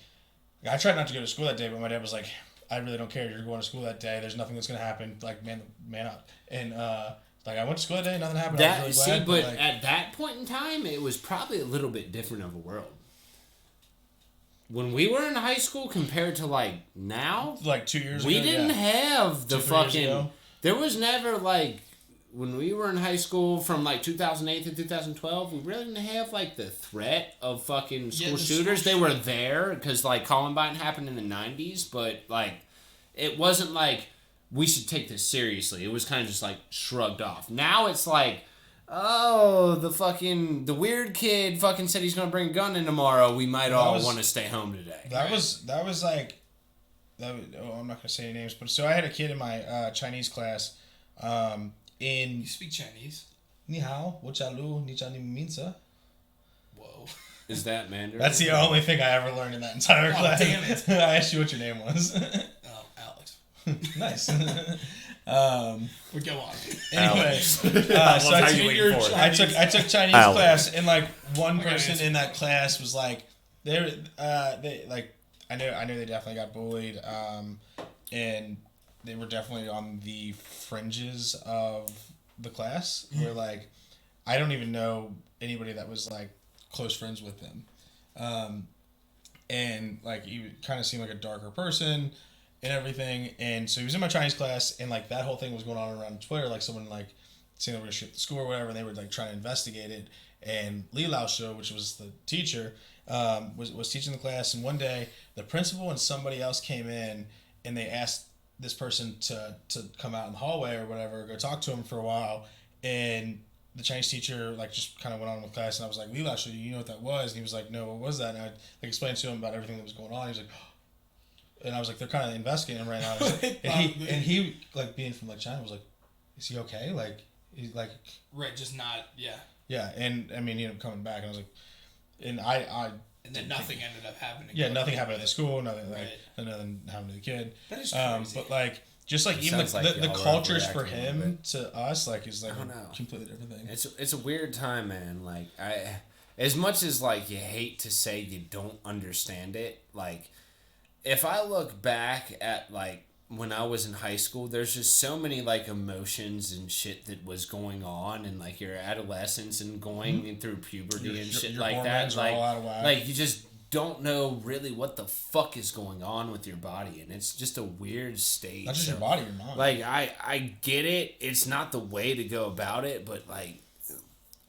I tried not to go to school that day, but my dad was like, I really don't care. You're going to school that day. There's nothing that's going to happen. Like man up. And like I went to school that day, nothing happened. I was really glad, but like, at that point in time, it was probably a little bit different of a world. When we were in high school compared to like now, like 2 years ago, we didn't have the fucking. There was never like when we were in high school from like 2008 to 2012. We really didn't have like the threat of fucking school shooters. They were there because like Columbine happened in the 90s, but like it wasn't like we should take this seriously. It was kind of just like shrugged off. Now it's like, oh, the weird kid fucking said he's gonna bring a gun in tomorrow. We might all want to stay home today. That was like, I'm not gonna say any names, but so I had a kid in my Chinese class. You speak Chinese? Ni hao, wo cha lu, ni cha ni minsa. Whoa. Is that Mandarin? That's the only thing I ever learned in that entire class. Damn it. I asked you what your name was. Alex. Nice. We go on. Anyway, so I took Chinese class, and like one person in that class was like, they like I know they definitely got bullied, and they were definitely on the fringes of the class where like I don't even know anybody that was like close friends with them, and like he kind of seemed like a darker person and everything. And so he was in my Chinese class, and like that whole thing was going on around Twitter, like someone like saying they were gonna shoot the school or whatever, and they were like trying to investigate it. And Li Lao Shou, which was the teacher, was teaching the class, and one day the principal and somebody else came in, and they asked this person to come out in the hallway or whatever, go talk to him for a while, and the Chinese teacher like just kind of went on with class, and I was like, Li Lao Shou, you know what that was? And he was like, no, what was that? And I like explained to him about everything that was going on. He was like, and I was like, they're kind of investigating him right now. And he like being from like China was like, is he okay? Like he's like just not yeah. And I mean, he ended up coming back, and I was like, and and then nothing ended up happening. Yeah, nothing happened at the school. Nothing nothing happened to the kid. That is crazy. But like, just like even the cultures for him to us like is like a completely different thing. It's a weird time, man. Like as much as like you hate to say you don't understand it, like if I look back at like when I was in high school, there's just so many like emotions and shit that was going on, and like your adolescence and going through puberty and shit like that. Like you just don't know really what the fuck is going on with your body, and it's just a weird state. Not just your body, your mind. Like I get it. It's not the way to go about it, but like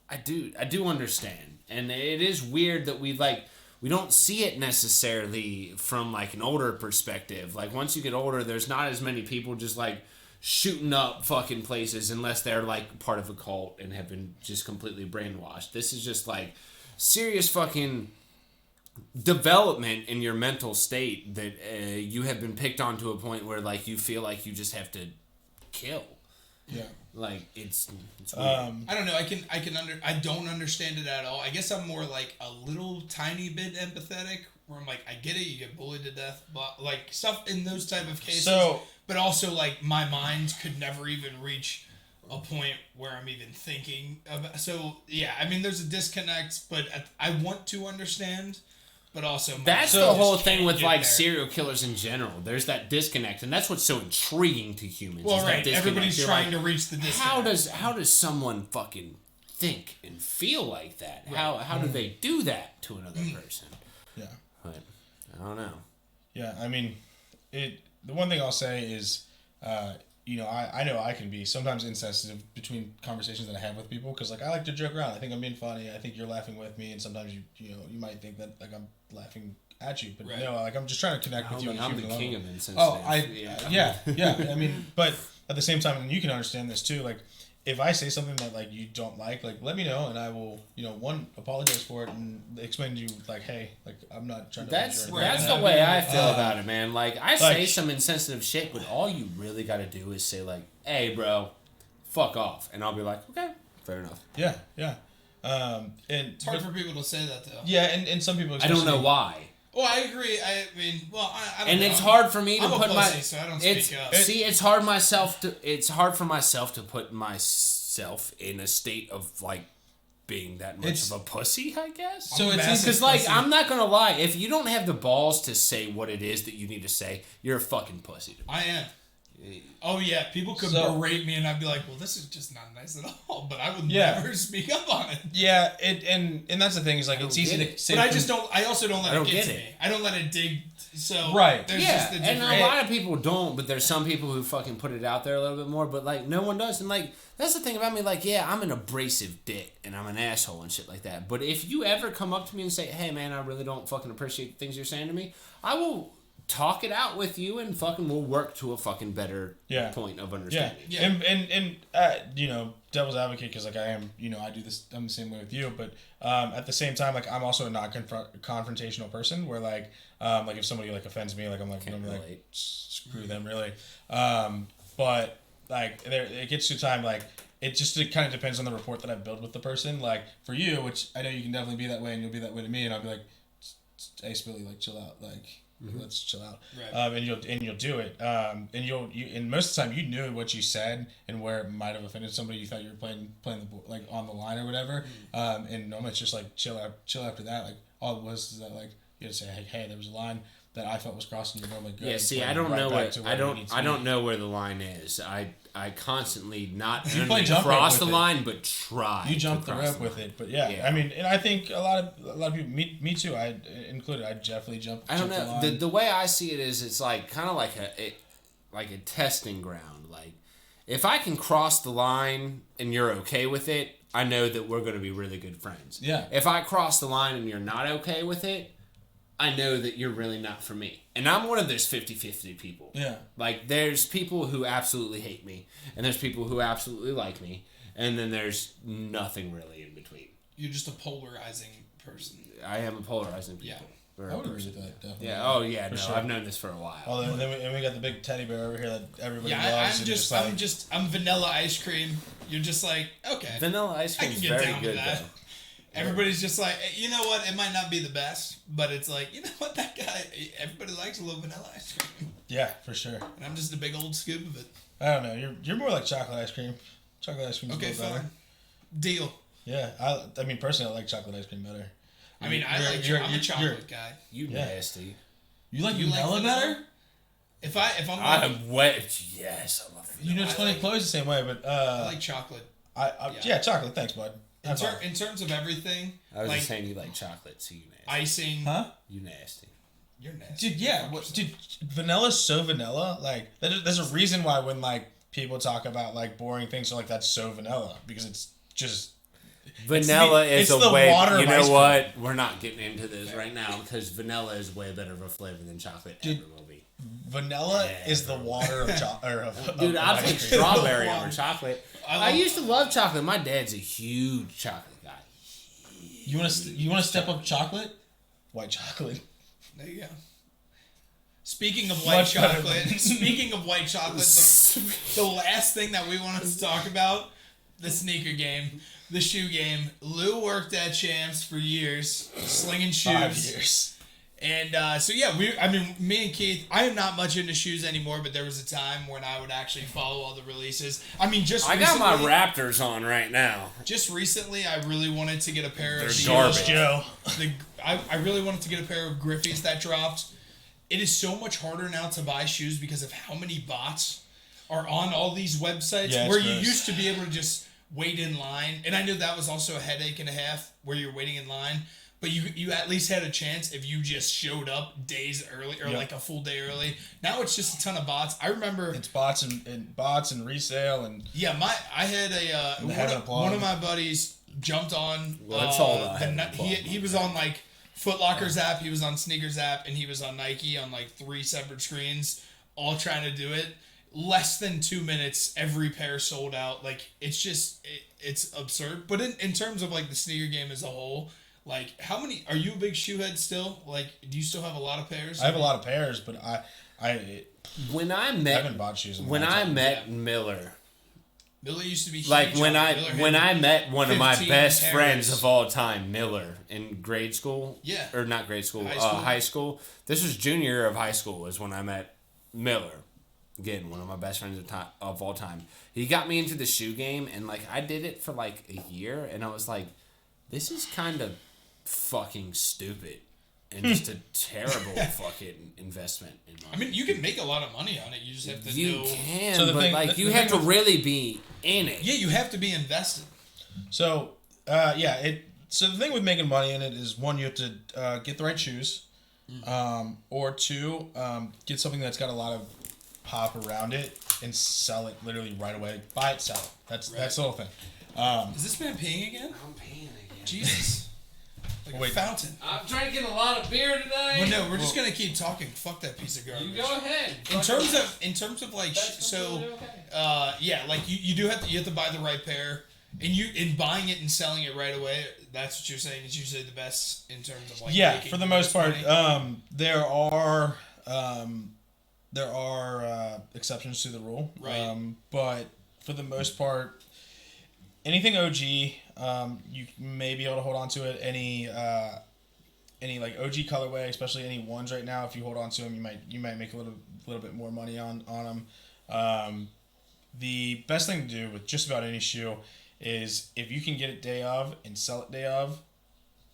I do understand, and it is weird that we don't see it necessarily from like an older perspective. Like once you get older, there's not as many people just like shooting up fucking places unless they're like part of a cult and have been just completely brainwashed. This is just like serious fucking development in your mental state that you have been picked on to a point where like you feel like you just have to kill. Yeah. Like it's weird. I don't know. I don't understand it at all. I guess I'm more like a little tiny bit empathetic, where I'm like, I get it. You get bullied to death, but like stuff in those type of cases. But also like my mind could never even reach a point where I'm even thinking about. So yeah, I mean, there's a disconnect, but I want to understand. But also, that's the whole thing with like serial killers in general. There's that disconnect, and that's what's so intriguing to humans. Well, right, everybody's trying to reach the disconnect. How does someone fucking think and feel like that? Right. How do they do that to another person? Yeah, but I don't know. Yeah, I mean, the one thing I'll say is, I know I can be sometimes insensitive between conversations that I have with people because like I like to joke around. I think I'm being funny. I think you're laughing with me, and sometimes you might think that like I'm laughing at you, but no, like I'm just trying to connect with you. I'm the king of insensitive. Oh, yeah. I mean, but at the same time, and you can understand this too. Like, if I say something that like you don't like let me know, and I will, apologize for it and explain to you like, hey, like I'm not trying to. That's the way I feel about it, man. Like I say some insensitive shit, but all you really got to do is say like, hey, bro, fuck off, and I'll be like, okay, fair enough. Yeah. And it's hard for people to say that though. Yeah, and some people. I don't know why. Well, I agree. I mean, I don't and know. it's hard for me to put so I don't speak up. It's hard for myself to put myself in a state of like being that much of a pussy, I guess. So it's because like I'm not gonna lie, if you don't have the balls to say what it is that you need to say, you're a fucking pussy. I am. Oh yeah, people could berate me, and I'd be like, "Well, this is just not nice at all." But I would never speak up on it. Yeah, and that's the thing is like it's easy to say. But I just don't. I also don't let it get to me. I don't let it dig. So right. There's just the and a lot of people don't, but there's some people who fucking put it out there a little bit more. But like no one does, and like that's the thing about me. Like I'm an abrasive dick, and I'm an asshole and shit like that. But if you ever come up to me and say, "Hey man, I really don't fucking appreciate the things you're saying to me," I will talk it out with you and fucking we'll work to a fucking better point of understanding. Yeah. And devil's advocate because like I am, I do this. I'm the same way with you, but at the same time, like I'm also a not confrontational person where like if somebody like offends me, like I'm like screw them really. But like it gets to a time like it kind of depends on the rapport that I build with the person. Like for you, which I know you can definitely be that way, and you'll be that way to me, and I'll be like, hey Spilly, like chill out, like. Mm-hmm. Let's chill out, right. And you'll do it, and most of the time you knew what you said and where it might have offended somebody. You thought you were playing the like on the line or whatever, and normally it's just like chill after that. Like all it was is that like you had to say hey there was a line that I felt was crossing. You're normally good. Yeah, see, I don't know I don't know where the line is. I constantly not only cross the line, but try. You jump the rope with it, but yeah, I mean, and I think a lot of people, me too, I included. I definitely jump. I don't know. The way I see it is, it's like kind of like a testing ground. Like if I can cross the line and you're okay with it, I know that we're going to be really good friends. Yeah. If I cross the line and you're not okay with it, I know that you're really not for me. And I'm one of those 50-50 people. Yeah. Like, there's people who absolutely hate me, and there's people who absolutely like me, and then there's nothing really in between. You're just a polarizing person. I am a polarizing person. Yeah. I would agree with that, definitely. Yeah, oh yeah, no, sure. I've known this for a while. Oh, and then we got the big teddy bear over here that everybody loves. I'm vanilla ice cream. You're just like, okay. Vanilla ice cream is very good, though. Everybody's just like, you know what? It might not be the best, but it's like, you know what? That guy, everybody likes a little vanilla ice cream. Yeah, for sure. And I'm just a big old scoop of it. I don't know. You're more like chocolate ice cream. Chocolate ice cream is a little better. Deal. Yeah, I mean personally, I like chocolate ice cream better. I mean, I'm a chocolate guy. You nasty. You like vanilla better? If I'm I'm wet. Yes, I love vanilla. It's funny. Chloe's the same way, but I like chocolate. Yeah, chocolate. Thanks, bud. In terms of everything, I was just saying you like chocolate, so you nasty. Icing, huh? You nasty. You're nasty. Dude, yeah. Dude, vanilla's so vanilla. Like, there's a reason why when like people talk about like boring things, so like that's so vanilla because it's just. Vanilla is a way. You know what? We're not getting into this right now because vanilla is way better of a flavor than chocolate ever will be. Vanilla is the water of chocolate. Dude, I'll take strawberry over chocolate. I used to love chocolate. My dad's a huge chocolate guy. You want to step up chocolate? White chocolate. There you go. Speaking of white chocolate, the last thing that we wanted to talk about, the sneaker game, the shoe game. Lou worked at Champs for years, slinging shoes. 5 years. And me and Keith, I am not much into shoes anymore, but there was a time when I would actually follow all the releases. I mean, I got my Raptors on right now. Just recently, I really wanted to get a pair of garbage. I really wanted to get a pair of Griffeys that dropped. It is so much harder now to buy shoes because of how many bots are on all these websites where you used to be able to just wait in line. And I knew that was also a headache and a half where you're waiting in line. but you at least had a chance if you just showed up days early or like a full day early. Now it's just a ton of bots. I remember it's bots and resale and I had one of my buddies jumped on. He was on like Foot Locker's app, he was on Sneakers app, and he was on Nike on like 3 separate screens, all trying to do it. Less than 2 minutes, every pair sold out. Like, it's just, it's absurd. But in terms of like the sneaker game as a whole, like, how many, are you a big shoe head still? Like, do you still have a lot of pairs? I have a lot of pairs, but I haven't bought shoes in Miller used to be huge. Like when I met one of my best friends of all time, Miller, in grade school. Yeah. Or not grade school, high school. This was junior year of high school is when I met Miller. Again, one of my best friends of all time. He got me into the shoe game, and like I did it for like a year, and I was like, this is kind of fucking stupid. And just a terrible fucking investment. I mean, you can make a lot of money on it. You just have to know. You can, but you have to really be in it. Yeah, you have to be invested. So, So the thing with making money in it is, one, you have to get the right shoes. Or two, get something that's got a lot of pop around it and sell it literally right away. Buy it, sell it. That's the whole thing. Is this man peeing again? I'm peeing again. Jesus. Like a fountain. I'm trying to get a lot of beer tonight. Well, no, we're just gonna keep talking. Fuck that piece of garbage. You go ahead. In terms of like, like you do have to you have to buy the right pair, and in buying it and selling it right away. That's what you're saying is usually the best in terms of like. For the most part, there are exceptions to the rule. Right. But for the most part, anything OG. You may be able to hold on to it. Any like OG colorway, especially any ones right now. If you hold on to them, you might make a little bit more money on them. The best thing to do with just about any shoe is if you can get it day of and sell it day of,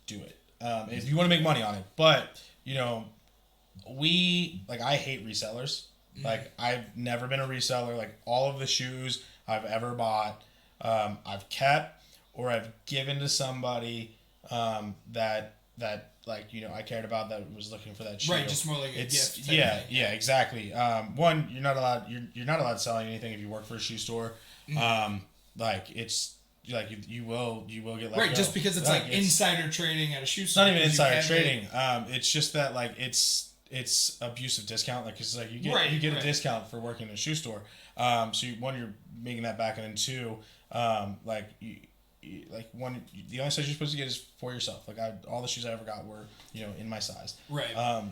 do it. If you want to make money on it, but I hate resellers. Like I've never been a reseller. Like all of the shoes I've ever bought, I've kept. Or I've given to somebody that I cared about that was looking for that shoe. Right, just more like a gift. Yeah, exactly. One, you're not allowed to sell anything if you work for a shoe store. It's like you will get let go. Just because it's like insider trading at a shoe store. It's not even insider trading. It's just that like it's abusive discount. Like it's like you get a discount for working in a shoe store. So you're making that back, and then two, the only size you're supposed to get is for yourself. Like all the shoes I ever got were, in my size. Right. I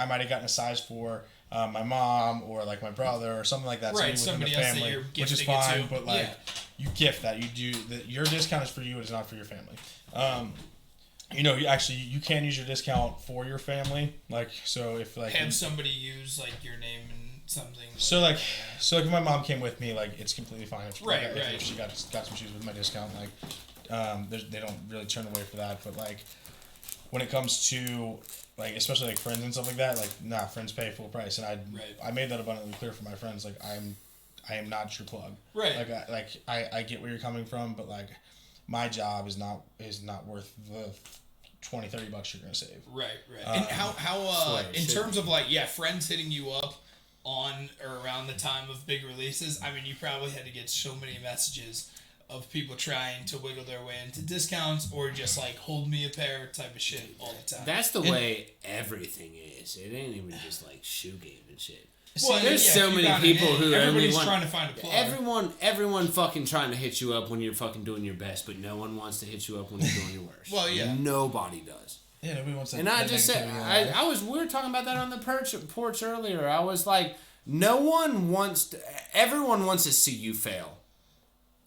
might have gotten a size for my mom or like my brother or something like that. Right. Somebody else that you're gifting, which is fine. But like you gift that, you do that. Your discount is for you. It is not for your family. You can use your discount for your family. Like so, if like have somebody use like your name and something. So like if my mom came with me, like it's completely fine. If she got some shoes with my discount, like they don't really turn away for that. But like when it comes to like especially like friends and stuff like that, like friends pay full price, and I made that abundantly clear for my friends. Like I am not your plug. Right. I get where you're coming from, but like my job is not worth the $20-$30 you're gonna save. Right. And how in terms of like friends hitting you up on or around the time of big releases, I mean, you probably had to get so many messages of people trying to wiggle their way into discounts or just like hold me a pair type of shit all the time. That's the way everything is. It ain't even just like shoe game and shit. Well, there's so many people who everybody's trying to find a plug. Everyone fucking trying to hit you up when you're fucking doing your best, but no one wants to hit you up when you're doing your worst. Well, yeah, nobody does. Yeah, nobody wants that. And I just said, we were talking about that on the porch earlier. I was like, everyone wants to see you fail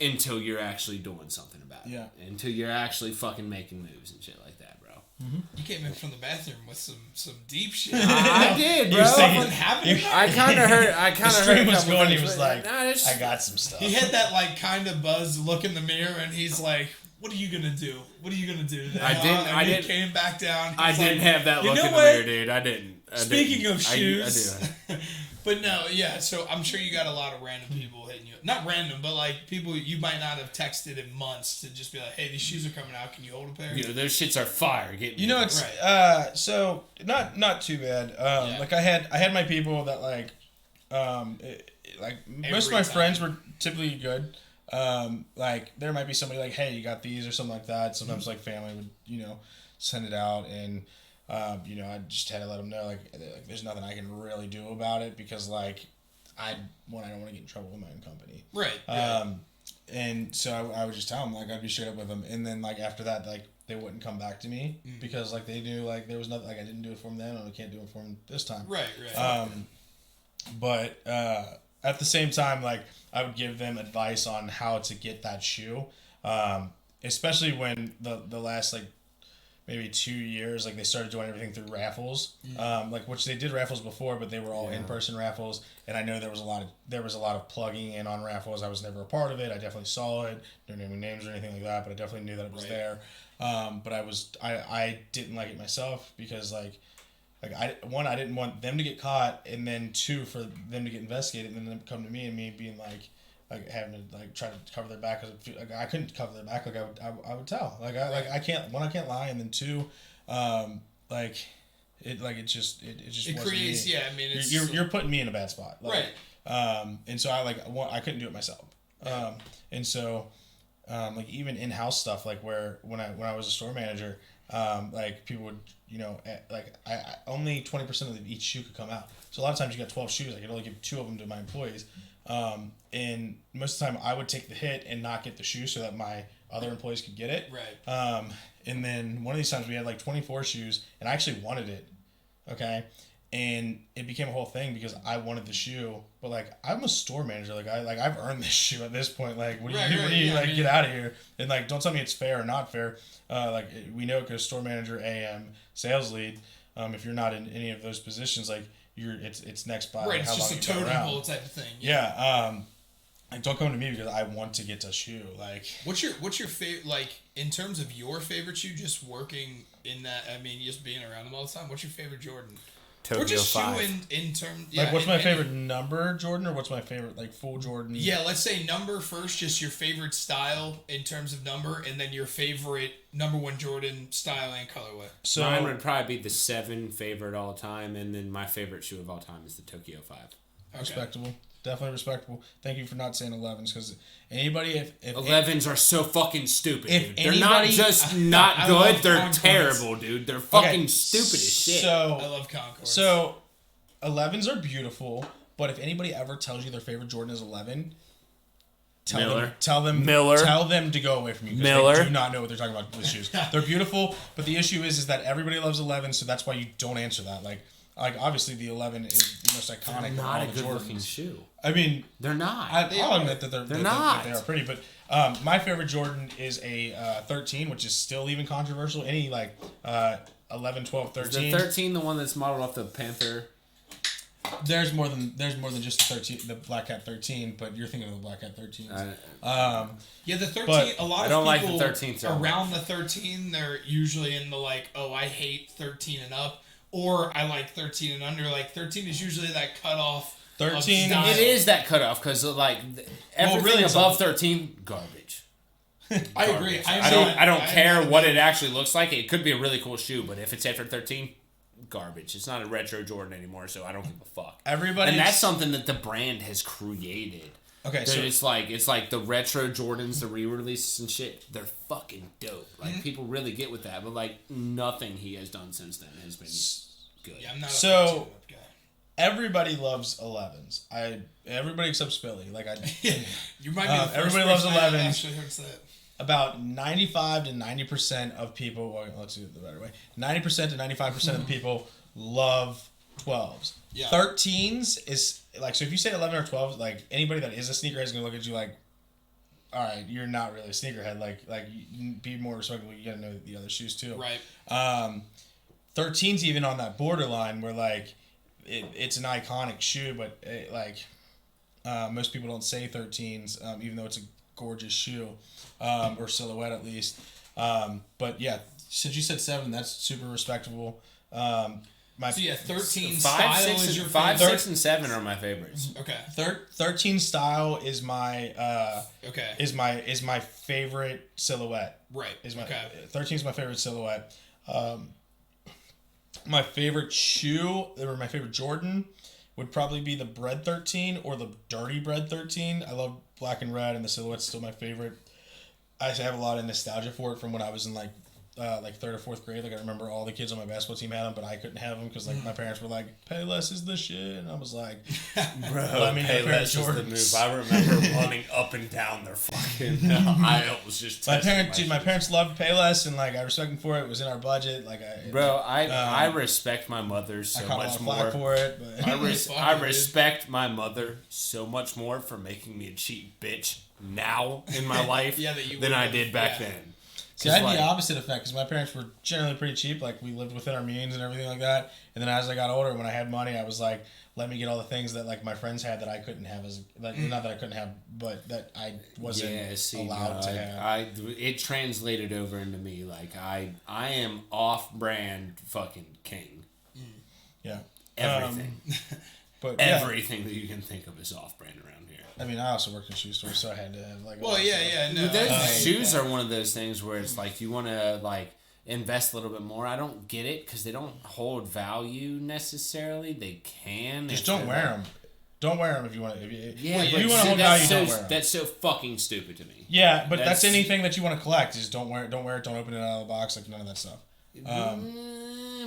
until you're actually doing something about it. Yeah. Until you're actually fucking making moves and shit like that, bro. Mm-hmm. You came in from the bathroom with some deep shit. I did, bro. I kind of heard. The was going. He was like, I got some stuff. He had that like kind of buzz look in the mirror, and he's like, "What are you gonna do? What are you gonna do today?" I didn't. Came back down. I didn't have that look in the mirror, dude. I didn't. Speaking of shoes, I do. But no, yeah. So I'm sure you got a lot of random people hitting you. Not random, but like people you might not have texted in months to just be like, "Hey, these shoes are coming out. Can you hold a pair?" Those shits are fire. It's right. So not too bad. Like I had my people that like, most of my friends were typically good. Like there might be somebody like, "Hey, you got these" or something like that. Sometimes like family would send it out and. I just had to let them know like there's nothing I can really do about it because like I don't want to get in trouble with my own company. Right. And so I would just tell them like I'd be straight up with them, and then like after that like they wouldn't come back to me because like they knew like there was nothing like I didn't do it for them then and I can't do it for them this time. Right. But at the same time like I would give them advice on how to get that shoe, especially when the last like. Maybe 2 years, like they started doing everything through raffles, which they did raffles before, but they were all in-person raffles. And I know there was a lot of plugging in on raffles. I was never a part of it. I definitely saw it, no naming names or anything like that, but I definitely knew that it was there. But I didn't like it myself because I didn't want them to get caught, and then 2 for them to get investigated, and then them come to me and me being like having to like try to cover their back because like, I couldn't cover their back. Like I would tell I can't lie, and then 2, it just creates me. Yeah, I mean you're putting me in a bad spot. Right. And so I couldn't do it myself. And so even in-house stuff like when I was a store manager, like people would I only 20% of each shoe could come out. So a lot of times you got 12 shoes. I could only give 2 of them to my employees. And most of the time I would take the hit and not get the shoe so that my other employees could get it. Right. And then one of these times we had like 24 shoes and I actually wanted it. Okay. And it became a whole thing because I wanted the shoe, but like I'm a store manager. I've earned this shoe at this point. Like, what do you do? Get out of here. And like, don't tell me it's fair or not fair. We know because store manager, AM, sales lead, if you're not in any of those positions, like, it's next by right. How It's long just a totem pole type of thing. Yeah. Like don't come to me because I want to get a shoe. Like what's your favorite? Like in terms of your favorite shoe, just working in that. I mean, just being around them all the time. What's your favorite Jordan? Tokyo or just 5. shoe in terms. Like what's my favorite number Jordan or what's my favorite like full Jordan? Yeah, let's say number first. Just your favorite style in terms of number, and then your favorite number 1 Jordan style and colorway. So mine would probably be the 7 favorite all time, and then my favorite shoe of all time is the Tokyo 5. Okay. Respectable. Definitely respectable. Thank you for not saying 11s because anybody if 11s are so fucking stupid, dude. They're not just not good, they're terrible, dude. They're fucking stupid as shit. So I love Concords. So 11s are beautiful, but if anybody ever tells you their favorite Jordan is 11, tell them to go away from you because they do not know what they're talking about with shoes. They're beautiful, but the issue is that everybody loves 11, so that's why you don't answer that. Like obviously the 11 is the most iconic. They're not of all a the good Jordans. Looking shoe. I mean, they're not. I'll admit that they're not. They are pretty, but my favorite Jordan is a 13, which is still even controversial. Any like 11, 12, 13. Is the 13 the one that's modeled off the Panther? There's more than just the 13, the Black Cat 13, but you're thinking of the Black Cat 13. Yeah, the 13. A lot of people I don't like the 13 around the 13. They're usually in the like, oh, I hate 13 and up, or I like 13 and under. Like 13 is usually that cutoff. 13. It is that cutoff because like everything above 13, garbage. I agree. I don't care what it actually looks like. It could be a really cool shoe, but if it's after 13, garbage. It's not a retro Jordan anymore, so I don't give a fuck. And that's something that the brand has created. Okay, so it's like the retro Jordans, the re-releases and shit. They're fucking dope. Like people really get with that, but like nothing he has done since then has been good. Yeah, I'm not a guy. Everybody loves 11s. Everybody except Spilly. Like you might be the first everybody loves 11s. Actually heard that. About 95 to 90% of people. Well, let's do it the better way. 90% to 95% of the people love 12s. Yeah. 13s is like, so if you say 11 or 12, like anybody that is a sneakerhead is gonna look at you like, all right, you're not really a sneakerhead. Like be more respectful. You gotta know the other shoes too. Right. 13's even on that borderline where like it's an iconic shoe, but most people don't say 13s, even though it's a gorgeous shoe, or silhouette at least. But yeah, since you said 7, that's super respectable. So yeah, 13 5, style 6, is your 5, favorite. 6, and 7 are my favorites. Okay. 13 style is my okay. Is my favorite silhouette. Right. 13 is my favorite silhouette. My favorite shoe or my favorite Jordan would probably be the Bread 13 or the Dirty Bread 13. I love black and red, and the silhouette's still my favorite. I have a lot of nostalgia for it from when I was in like 3rd or 4th grade. Like I remember all the kids on my basketball team had them, but I couldn't have them because like my parents were like, "Payless is the shit," and I was like, "Bro, let me Payless is the move." I remember running up and down their fucking aisles just. My parents loved Payless, and like I respect them for it. It was in our budget. Like I respect my mother so much more for it. But I respect my mother so much more for making me a cheap bitch now in my life than I did back then. See, I had the opposite effect because my parents were generally pretty cheap. Like, we lived within our means and everything like that. And then as I got older, when I had money, I was like, let me get all the things that, like, my friends had that I couldn't have. Not that I couldn't have, but that I wasn't allowed to have. It translated over into me. Like, I am off-brand fucking king. Yeah. Everything. Everything that you can think of is off-brand around here. I mean, I also worked in shoe stores, so I had to have like. Well, yeah. No, those shoes are one of those things where it's like you want to like invest a little bit more. I don't get it because they don't hold value necessarily. They can. Just don't wear them. Don't wear them if you want to. If you want to hold value, don't wear them. That's so fucking stupid to me. Yeah, but that's anything that you want to collect. Just don't wear it. Don't open it out of the box. Like none of that stuff.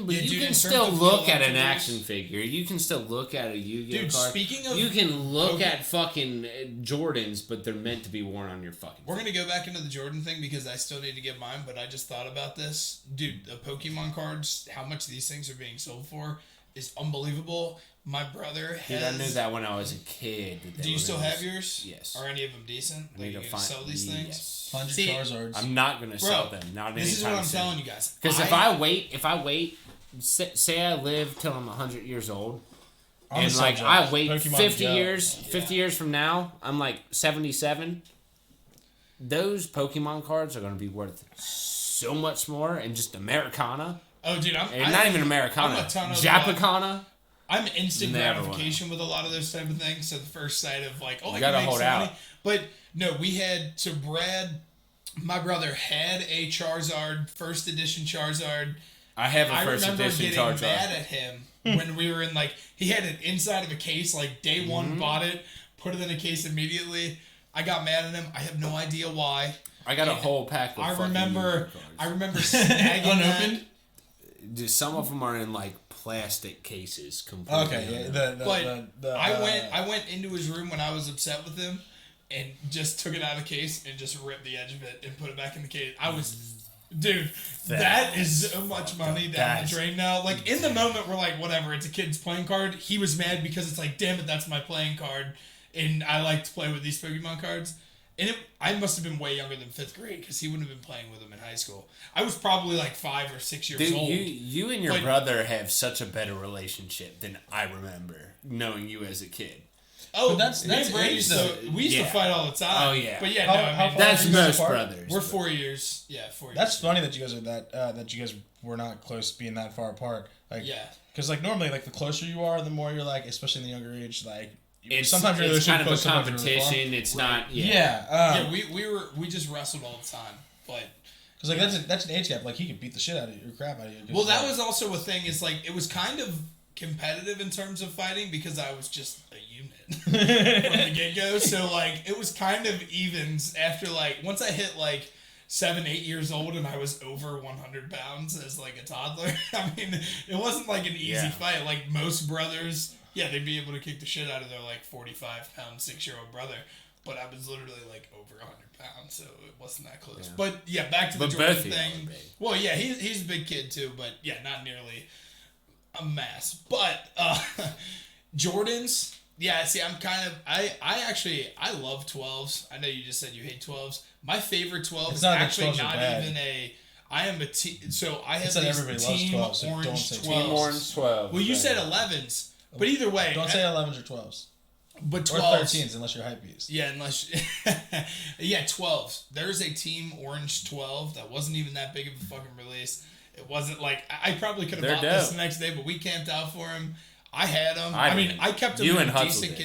But you can still look at an action figure. You can still look at a Yu-Gi-Oh card. Speaking of, you can look at fucking Jordans, but they're meant to be worn on your fucking. We're gonna go back into the Jordan thing because I still need to get mine. But I just thought about this, dude. The Pokemon cards, how much these things are being sold for, is unbelievable. My brother has. Dude, I knew that when I was a kid. Do you still have yours? Yes. Are any of them decent? Are you gonna sell these things? Yes. 100 Charizards. I'm not gonna sell them. Not anytime soon. This is what I'm telling you guys. Because if I wait, say I live till I'm 100 years old, and like I wait Pokemon 50 years from now, I'm like 77. Those Pokemon cards are gonna be worth so much more, and just Americana. Oh, dude, not even Americana. Japicana. I'm instant gratification with a lot of those type of things. So the first sight of like, oh, I gotta can make hold some out. money. But no, Brad, my brother had a Charizard, first edition Charizard. I have a first edition Charizard. I remember getting mad at him when we were in like, he had it inside of a case, like day one, bought it, put it in a case immediately. I got mad at him. I have no idea why. I got a whole pack of I remember snagging unopened. Dude, some of them are in like plastic cases completely. Okay, yeah. I went into his room when I was upset with him and just took it out of the case and just ripped the edge of it and put it back in the case. I was, dude, that is so much money down the drain now. Like in the moment, we're like, whatever, it's a kid's playing card. He was mad because it's like, damn it, that's my playing card, and I like to play with these Pokemon cards. And I must have been way younger than 5th grade because he wouldn't have been playing with them in high school. I was probably like 5 or 6 years old. You and your brother have such a better relationship than I remember knowing you as a kid. Oh, but that's age, though. We used to fight all the time. Oh yeah. But yeah, how that's most brothers. We're 4 years. Yeah, 4 years. That's funny that you guys are that you guys were not close being that far apart. Like, yeah. Because like normally, like the closer you are, the more you're like, especially in the younger age, like. Sometimes it's kind of a competition. It's not. Yeah. We just wrestled all the time, but because like that's an age gap. Like he could beat the shit out of you, or crap out of you. Well, that was also a thing. Is like it was kind of competitive in terms of fighting because I was just a unit from the get go. So like it was kind of evens after like once I hit like 7, 8 years old and I was over 100 pounds as like a toddler. I mean, it wasn't like an easy fight. Like most brothers. Yeah, they'd be able to kick the shit out of their, like, 45-pound, 6-year-old brother. But I was literally, like, over 100 pounds, so it wasn't that close. Yeah. But, yeah, back to the Jordan thing. Well, yeah, he's a big kid, too. But, yeah, not nearly a mass. But, Jordans, yeah, see, I'm kind of... I love 12s. I know you just said you hate 12s. My favorite 12 is actually not even a... I am a team... So, I have these team 12, so orange 12s. Team orange 12. Well, you said 11s. But either way... Don't say 11s or 12s. But 12s. Or 13s, unless you're hype beast. Yeah, unless... yeah, 12s. There's a Team Orange 12 that wasn't even that big of a fucking release. It wasn't like I probably could have bought this the next day, but we camped out for him. I had them. I kept them in decent.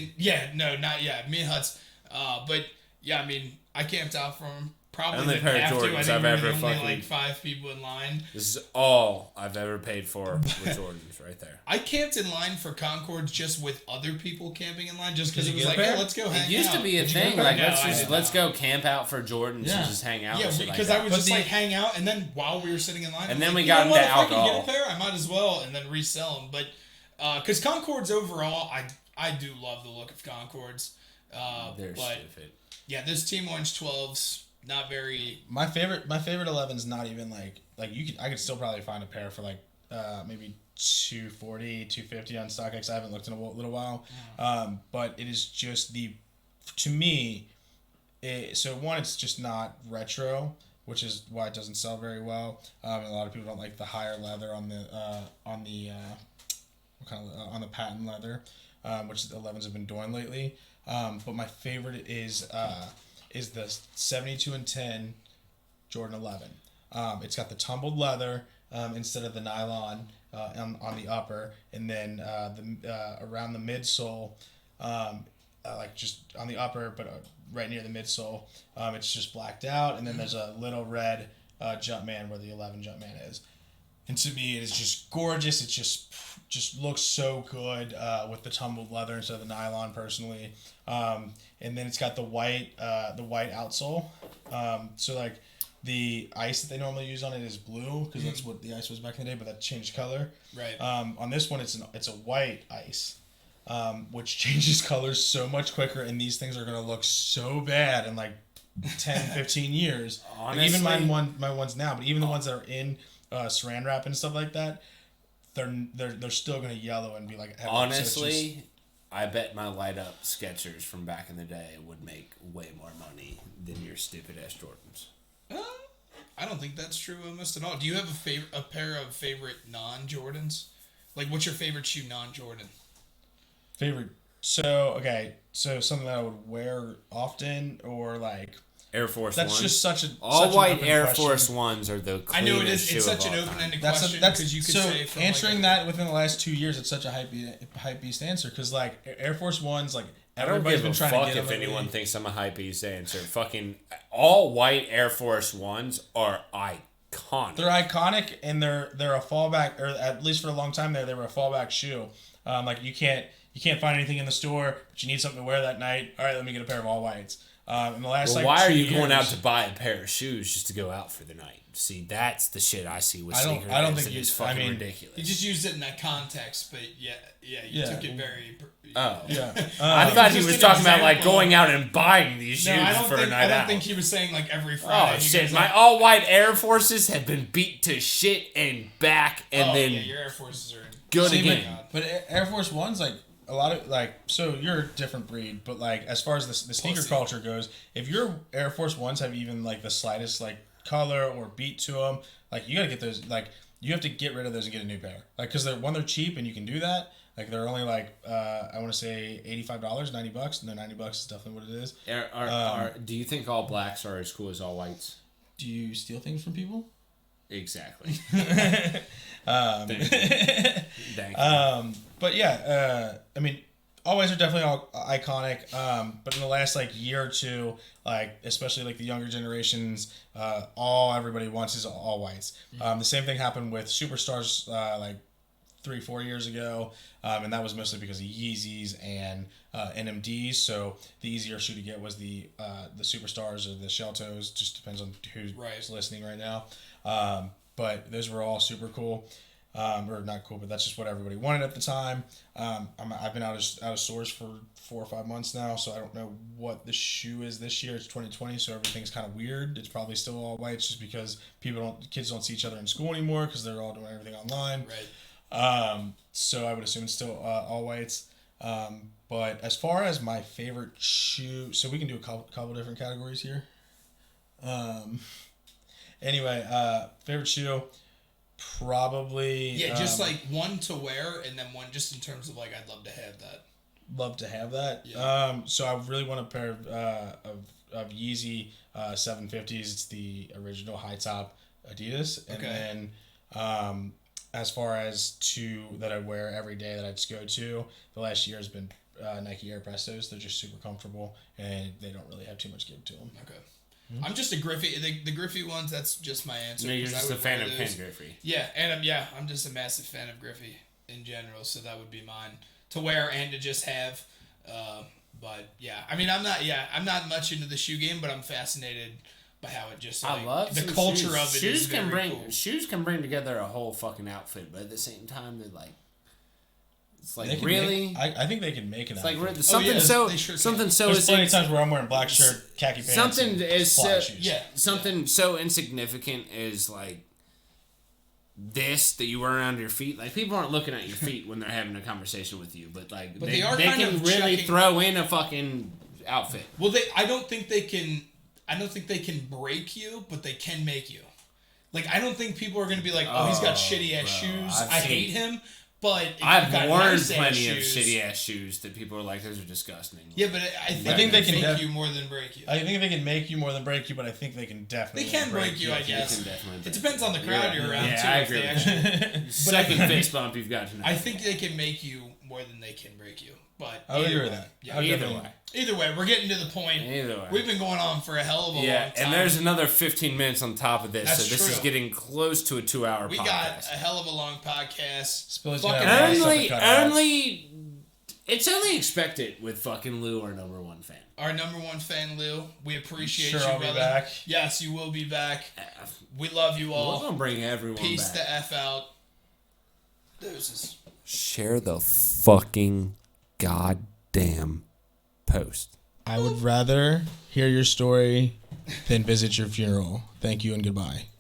Not yet. Me and Huts. But yeah, I camped out for him. Probably didn't have to. I think we were only like 5 people in line. This is all I've ever paid for with Jordans right there. I camped in line for Concords just with other people camping in line just because it was like, hey, let's go hang out. It used to be a thing. Like, let's go camp out for Jordans and just hang out. Yeah, because I would just like hang out, and then while we were sitting in line, and then we got into alcohol. If I can get a pair, I might as well, and then resell them. But because Concords overall, I do love the look of Concords. They're stupid. Yeah, this Team Orange 12s. Not very. My favorite 11's not even like I could still probably find a pair for like maybe $240, $250 on StockX. I haven't looked in a little while, but it is just to me. So one, it's just not retro, which is why it doesn't sell very well. And a lot of people don't like the higher leather on the patent leather, which the 11s have been doing lately. But my favorite is the 72 and 10 Jordan 11. It's got the tumbled leather instead of the nylon on the upper, and then around the midsole, like just on the upper, but right near the midsole, it's just blacked out, and then there's a little red Jumpman where the 11 Jumpman is. And to me, it is just gorgeous. It just looks so good with the tumbled leather instead of the nylon, personally. And then it's got the white outsole. So like the ice that they normally use on it is blue because that's what the ice was back in the day, but that changed color. Right. On this one, it's a white ice, which changes colors so much quicker, and these things are gonna look so bad in like 10, 15 years. Honestly, like even my ones now, but even the ones that are in saran wrap and stuff like that, they're still gonna yellow and be like. Honestly, I bet my light up Skechers from back in the day would make way more money than your stupid ass Jordans. I don't think that's true almost at all. Do you have a pair of favorite non-Jordans? Like, what's your favorite shoe non-Jordan? Favorite. So something that I would wear often, or like. Air Force That's Ones. Just such all white Air question. Force Ones are the cleanest. I know it is. It's such an open-ended question because you could say from answering that within the last 2 years, it's such a hype beast answer because like Air Force Ones, like everybody's been trying to get them. If anyone thinks I'm a hype beast answer, fucking all white Air Force Ones are iconic. They're iconic, and they're a fallback, or at least for a long time there, they were a fallback shoe. Like you can't find anything in the store, but you need something to wear that night. All right, let me get a pair of all whites. In the last, why are you going out to buy a pair of shoes just to go out for the night? See, that's the shit I see with sneakerheads. I don't think it's fucking ridiculous. You just used it in that context, but you took it very. Oh yeah, I thought he was talking about like going out and buying these shoes for a night out. I don't think he was saying like every Friday. Oh shit! My all white Air Forces have been beat to shit and back, and then your Air Forces are good again. But Air Force Ones, like. A lot of like, so you're a different breed, but like as far as the sneaker culture goes, if your Air Force Ones have even like the slightest like color or beat to them, like you gotta get those. Like you have to get rid of those and get a new pair. Like because they're cheap and you can do that. Like they're only like I want to say $85, $90, and they're $90 is definitely what it is. Do you think all blacks are as cool as all whites? Do you steal things from people? Exactly. Thank you. But yeah, I mean, all whites are definitely all iconic. But in the last like year or two, like especially like the younger generations, all everybody wants is all whites. The same thing happened with Superstars like 3-4 years ago, and that was mostly because of Yeezys and NMDs. So the easier shoe to get was the Superstars or the Shell Toes. Just depends on who's listening right now. But those were all super cool. Or not cool, but that's just what everybody wanted at the time. I've been out of stores for 4 or 5 months now, so I don't know what the shoe is this year. It's 2020, so everything's kind of weird. It's probably still all whites just because kids don't see each other in school anymore because they're all doing everything online. Right. So I would assume it's still all whites. But as far as my favorite shoe, so we can do a couple different categories here. Anyway, favorite shoe. Probably just like one to wear and then one just in terms of like I'd love to have that. Love to have that. Yeah. So I really want a pair of Yeezy 750s. It's the original high top Adidas, and then As far as two that I wear every day that I just go to, the last year has been Nike Air Prestos. They're just super comfortable and they don't really have too much give to them. Okay. Mm-hmm. I'm just a Griffey. The Griffey ones, that's just my answer. No, you're just a fan of Ken Griffey. Yeah, and I'm just a massive fan of Griffey in general, so that would be mine to wear and to just have. But yeah, I mean, I'm not much into the shoe game, but I'm fascinated by how it just I love the culture shoes. of it. Shoes is can very bring cool. shoes can bring together a whole fucking outfit, but at the same time, they're like. It's like really. I think they can make it. It's like outfit. something something so. There's plenty of times where I'm wearing black shirt, khaki pants. Something is so yeah. insignificant is like this that you wear around your feet. Like people aren't looking at your feet when they're having a conversation with you, but like they can really throw in a fucking outfit. Well, I don't think they can break you, but they can make you. Like I don't think people are going to be like, oh, he's got shitty ass shoes. I hate him. But I've worn plenty of shitty ass shoes that people are like, those are disgusting. Yeah, but I think they can make you more than break you. I think they can make you more than break you, but I think they can definitely. They can break you, I guess. It depends on the crowd you're around too. I agree. Second fist bump you've got tonight. I think they can make you more than they can break you. But I would agree with that. Yeah, either way, we're getting to the point. Either way, we've been going on for a hell of a long time. And there's another 15 minutes on top of this, That's so this is getting close to a 2-hour podcast. We got a hell of a long podcast. It's only expected with fucking Lou, our number one fan. Our number one fan, Lou. We appreciate you, I'll brother. Be back. Yes, you will be back. We love you all. We're gonna bring everyone Peace back. the F out. Deuces. Share the fucking goddamn post. I would rather hear your story than visit your funeral. Thank you and goodbye.